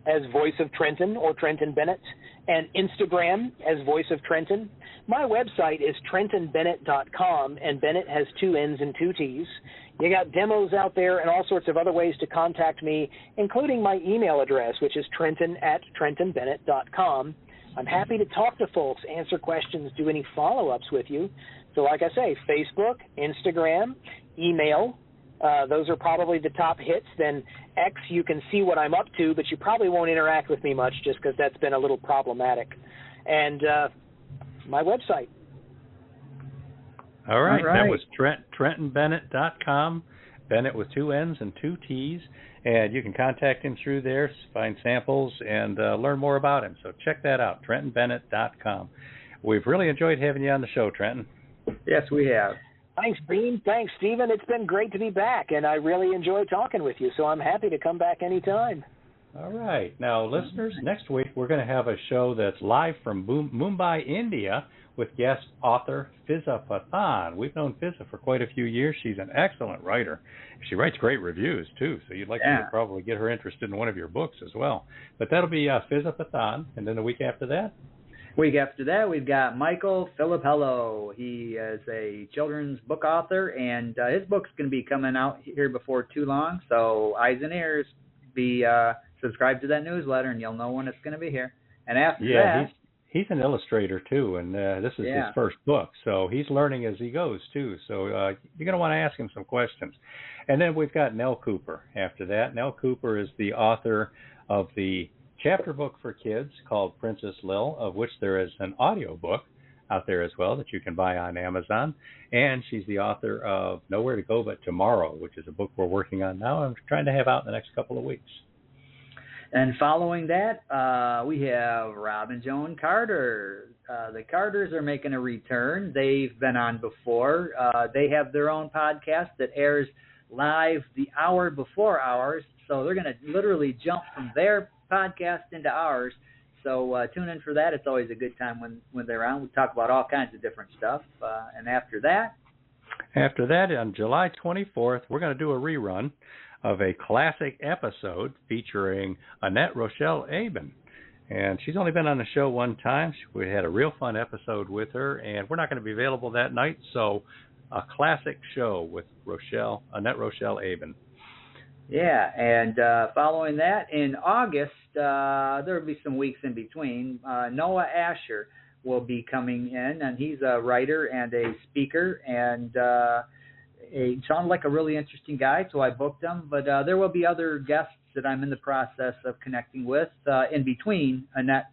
as Voice of Trenton or Trenton Bennett, and Instagram as Voice of Trenton. My website is TrentonBennett.com, and Bennett has 2 N's and 2 T's. You got demos out there and all sorts of other ways to contact me, including my email address, which is Trenton@TrentonBennett.com. I'm happy to talk to folks, answer questions, do any follow-ups with you. So like I say, Facebook, Instagram, email, those are probably the top hits. Then X, you can see what I'm up to, but you probably won't interact with me much just because that's been a little problematic. And my website. All right. That was TrentonBennett.com, Bennett with 2 N's and 2 T's. And you can contact him through there, find samples, and learn more about him. So check that out, TrentonBennett.com. We've really enjoyed having you on the show, Trenton. Yes, we have. Thanks, Beem. Thanks, Stephen. It's been great to be back, and I really enjoyed talking with you, so I'm happy to come back anytime. All right. Now, listeners, next week we're going to have a show that's live from Mumbai, India, with guest author Fizza Pathan. We've known Fizza for quite a few years. She's an excellent writer. She writes great reviews, too, so you'd like to probably get her interested in one of your books as well. But that'll be Fizza Pathan, and then the week after that? Week after that, we've got Michael Filippello. He is a children's book author, and his book's going to be coming out here before too long, so eyes and ears, be subscribe to that newsletter, and you'll know when it's going to be here. And after that... He's an illustrator, too, and this is his first book, so he's learning as he goes, too. So you're going to want to ask him some questions. And then we've got Nell Cooper after that. Nell Cooper is the author of the chapter book for kids called Princess Lil, of which there is an audio book out there as well that you can buy on Amazon. And she's the author of Nowhere to Go But Tomorrow, which is a book we're working on now and trying to have out in the next couple of weeks. And following that, we have Rob and Joan Carter. The Carters are making a return. They've been on before. They have their own podcast that airs live the hour before ours. So they're going to literally jump from their podcast into ours. So tune in for that. It's always a good time when they're on. We talk about all kinds of different stuff. And after that, on July 24th, we're going to do a rerun of a classic episode featuring Annette Rochelle Aben. And she's only been on the show one time. We had a real fun episode with her, and we're not going to be available that night, so a classic show with Annette Rochelle Aben. Yeah, and following that, in August, there will be some weeks in between. Noah Asher will be coming in, and he's a writer and a speaker, and he sounded like a really interesting guy, so I booked him. But there will be other guests that I'm in the process of connecting with in between Annette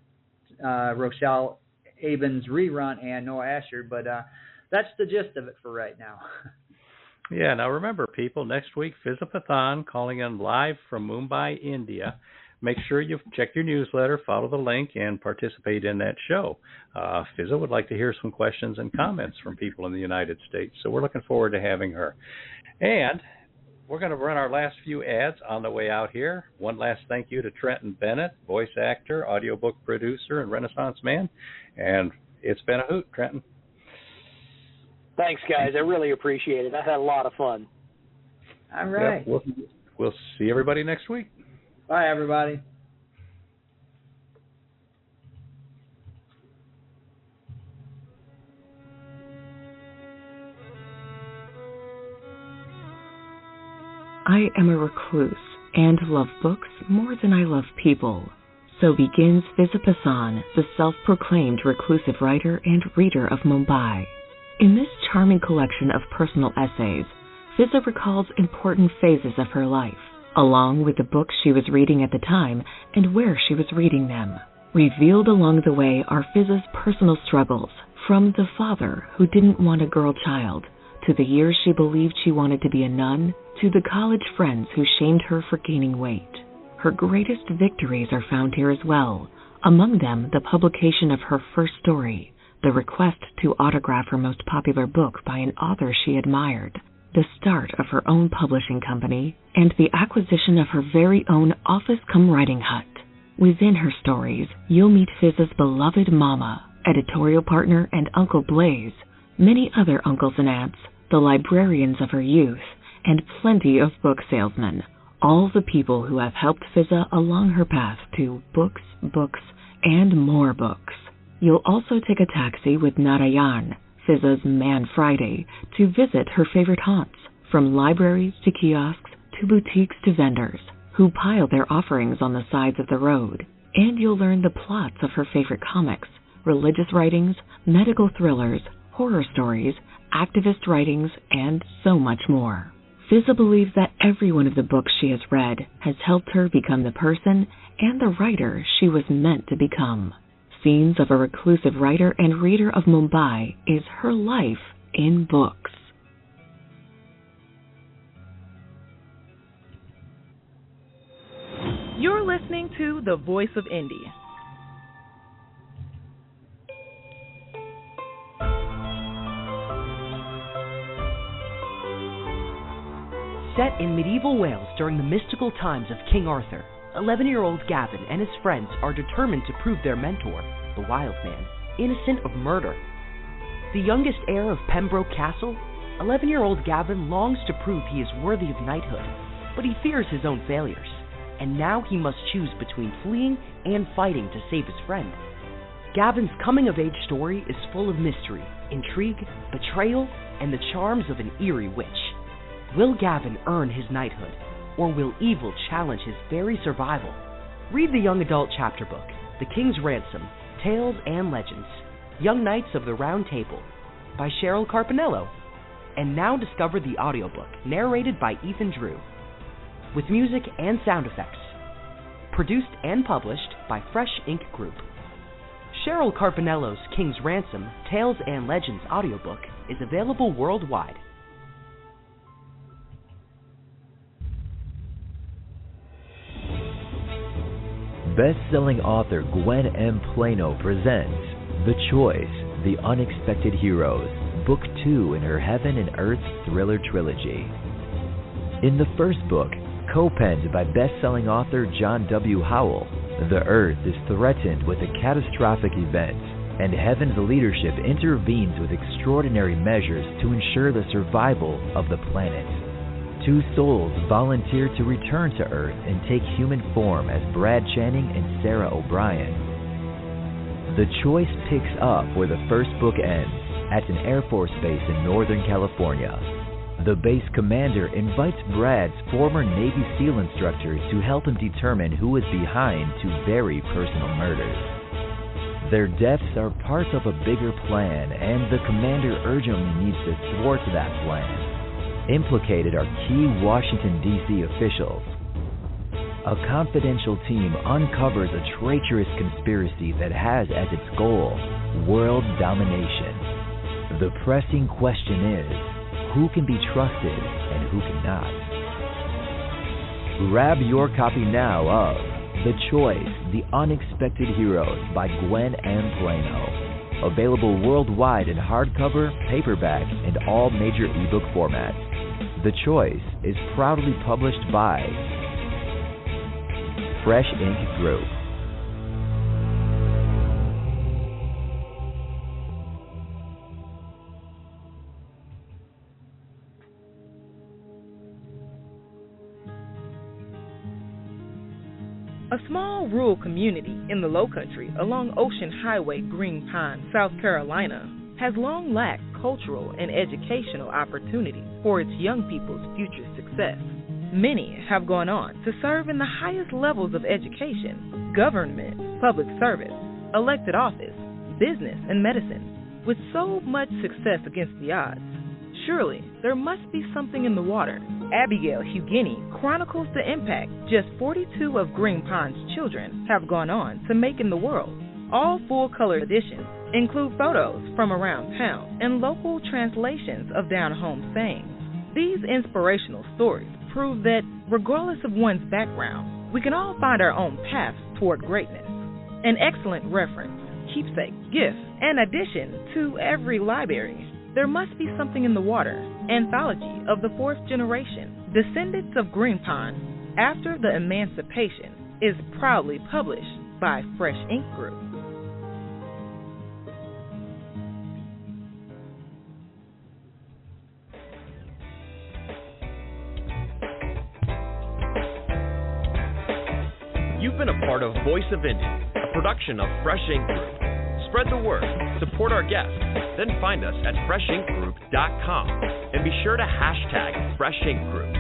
Rochelle Aben's rerun and Noah Asher. But that's the gist of it for right now. Yeah, now remember, people, next week, Fizza Pathan calling in live from Mumbai, India. Make sure you check your newsletter, follow the link, and participate in that show. Fizza would like to hear some questions and comments from people in the United States, so we're looking forward to having her. And we're going to run our last few ads on the way out here. One last thank you to Trenton Bennett, voice actor, audiobook producer, and Renaissance man. And it's been a hoot, Trenton. Thanks, guys. I really appreciate it. I've had a lot of fun. All right. Yep, we'll see everybody next week. Bye, everybody. I am a recluse and love books more than I love people. So begins Fizza Pathan, the self-proclaimed reclusive writer and reader of Mumbai. In this charming collection of personal essays, Fizza recalls important phases of her life, along with the books she was reading at the time and where she was reading them. Revealed along the way are Fizza's personal struggles, from the father who didn't want a girl child, to the years she believed she wanted to be a nun, to the college friends who shamed her for gaining weight. Her greatest victories are found here as well, among them the publication of her first story, the request to autograph her most popular book by an author she admired, the start of her own publishing company, and the acquisition of her very own office-cum-writing hut. Within her stories, you'll meet Fizza's beloved mama, editorial partner and Uncle Blaze, many other uncles and aunts, the librarians of her youth, and plenty of book salesmen, all the people who have helped Fizza along her path to books, and more books. You'll also take a taxi with Narayan, Fizza's Man Friday, to visit her favorite haunts, from libraries to kiosks to boutiques to vendors, who pile their offerings on the sides of the road. And you'll learn the plots of her favorite comics, religious writings, medical thrillers, horror stories, activist writings, and so much more. Fizza believes that every one of the books she has read has helped her become the person and the writer she was meant to become. Scenes of a reclusive writer and reader of Mumbai is her life in books. You're listening to The Voice of Indy. Set in medieval Wales during the mystical times of King Arthur, 11-year-old Gavin and his friends are determined to prove their mentor, the Wild Man, innocent of murder. The youngest heir of Pembroke Castle, 11-year-old Gavin longs to prove he is worthy of knighthood, but he fears his own failures, and now he must choose between fleeing and fighting to save his friend. Gavin's coming-of-age story is full of mystery, intrigue, betrayal, and the charms of an eerie witch. Will Gavin earn his knighthood, or will evil challenge his very survival? Read the young adult chapter book, The King's Ransom, Tales and Legends, Young Knights of the Round Table, by Cheryl Carpinello, and now discover the audiobook, narrated by Ethan Drew, with music and sound effects. Produced and published by Fresh Ink Group. Cheryl Carpinello's King's Ransom, Tales and Legends audiobook is available worldwide. Best-selling author Gwen M. Plano presents The Choice, The Unexpected Heroes, Book 2 in her Heaven and Earth thriller trilogy. In the first book, co-penned by best-selling author John W. Howell, the Earth is threatened with a catastrophic event, and Heaven's leadership intervenes with extraordinary measures to ensure the survival of the planet. Two souls volunteer to return to Earth and take human form as Brad Channing and Sarah O'Brien. The Choice picks up where the first book ends, at an Air Force base in Northern California. The base commander invites Brad's former Navy SEAL instructor to help him determine who is behind two very personal murders. Their deaths are part of a bigger plan, and the commander urgently needs to thwart that plan. Implicated are key Washington, D.C. officials. A confidential team uncovers a treacherous conspiracy that has as its goal world domination. The pressing question is, who can be trusted and who cannot? Grab your copy now of The Choice, The Unexpected Heroes by Gwen M. Plano. Available worldwide in hardcover, paperback, and all major ebook formats. The Choice is proudly published by Fresh Ink Group. A small rural community in the Lowcountry along Ocean Highway, Green Pond, South Carolina, has long lacked cultural and educational opportunities for its young people's future success. Many have gone on to serve in the highest levels of education, government, public service, elected office, business, and medicine. With so much success against the odds, surely there must be something in the water. Abigail Hugueny chronicles the impact just 42 of Green Pond's children have gone on to make in the world. All full-color editions include photos from around town and local translations of down-home sayings. These inspirational stories prove that, regardless of one's background, we can all find our own paths toward greatness. An excellent reference, keepsake, gift, and addition to every library. There Must Be Something in the Water, anthology of the fourth generation, descendants of Green Pond, after the emancipation, is proudly published by Fresh Ink Group. You've been a part of Voice of Indy, a production of Fresh Ink Group. Spread the word, support our guests, then find us at freshinkgroup.com and be sure to hashtag Fresh Ink Group.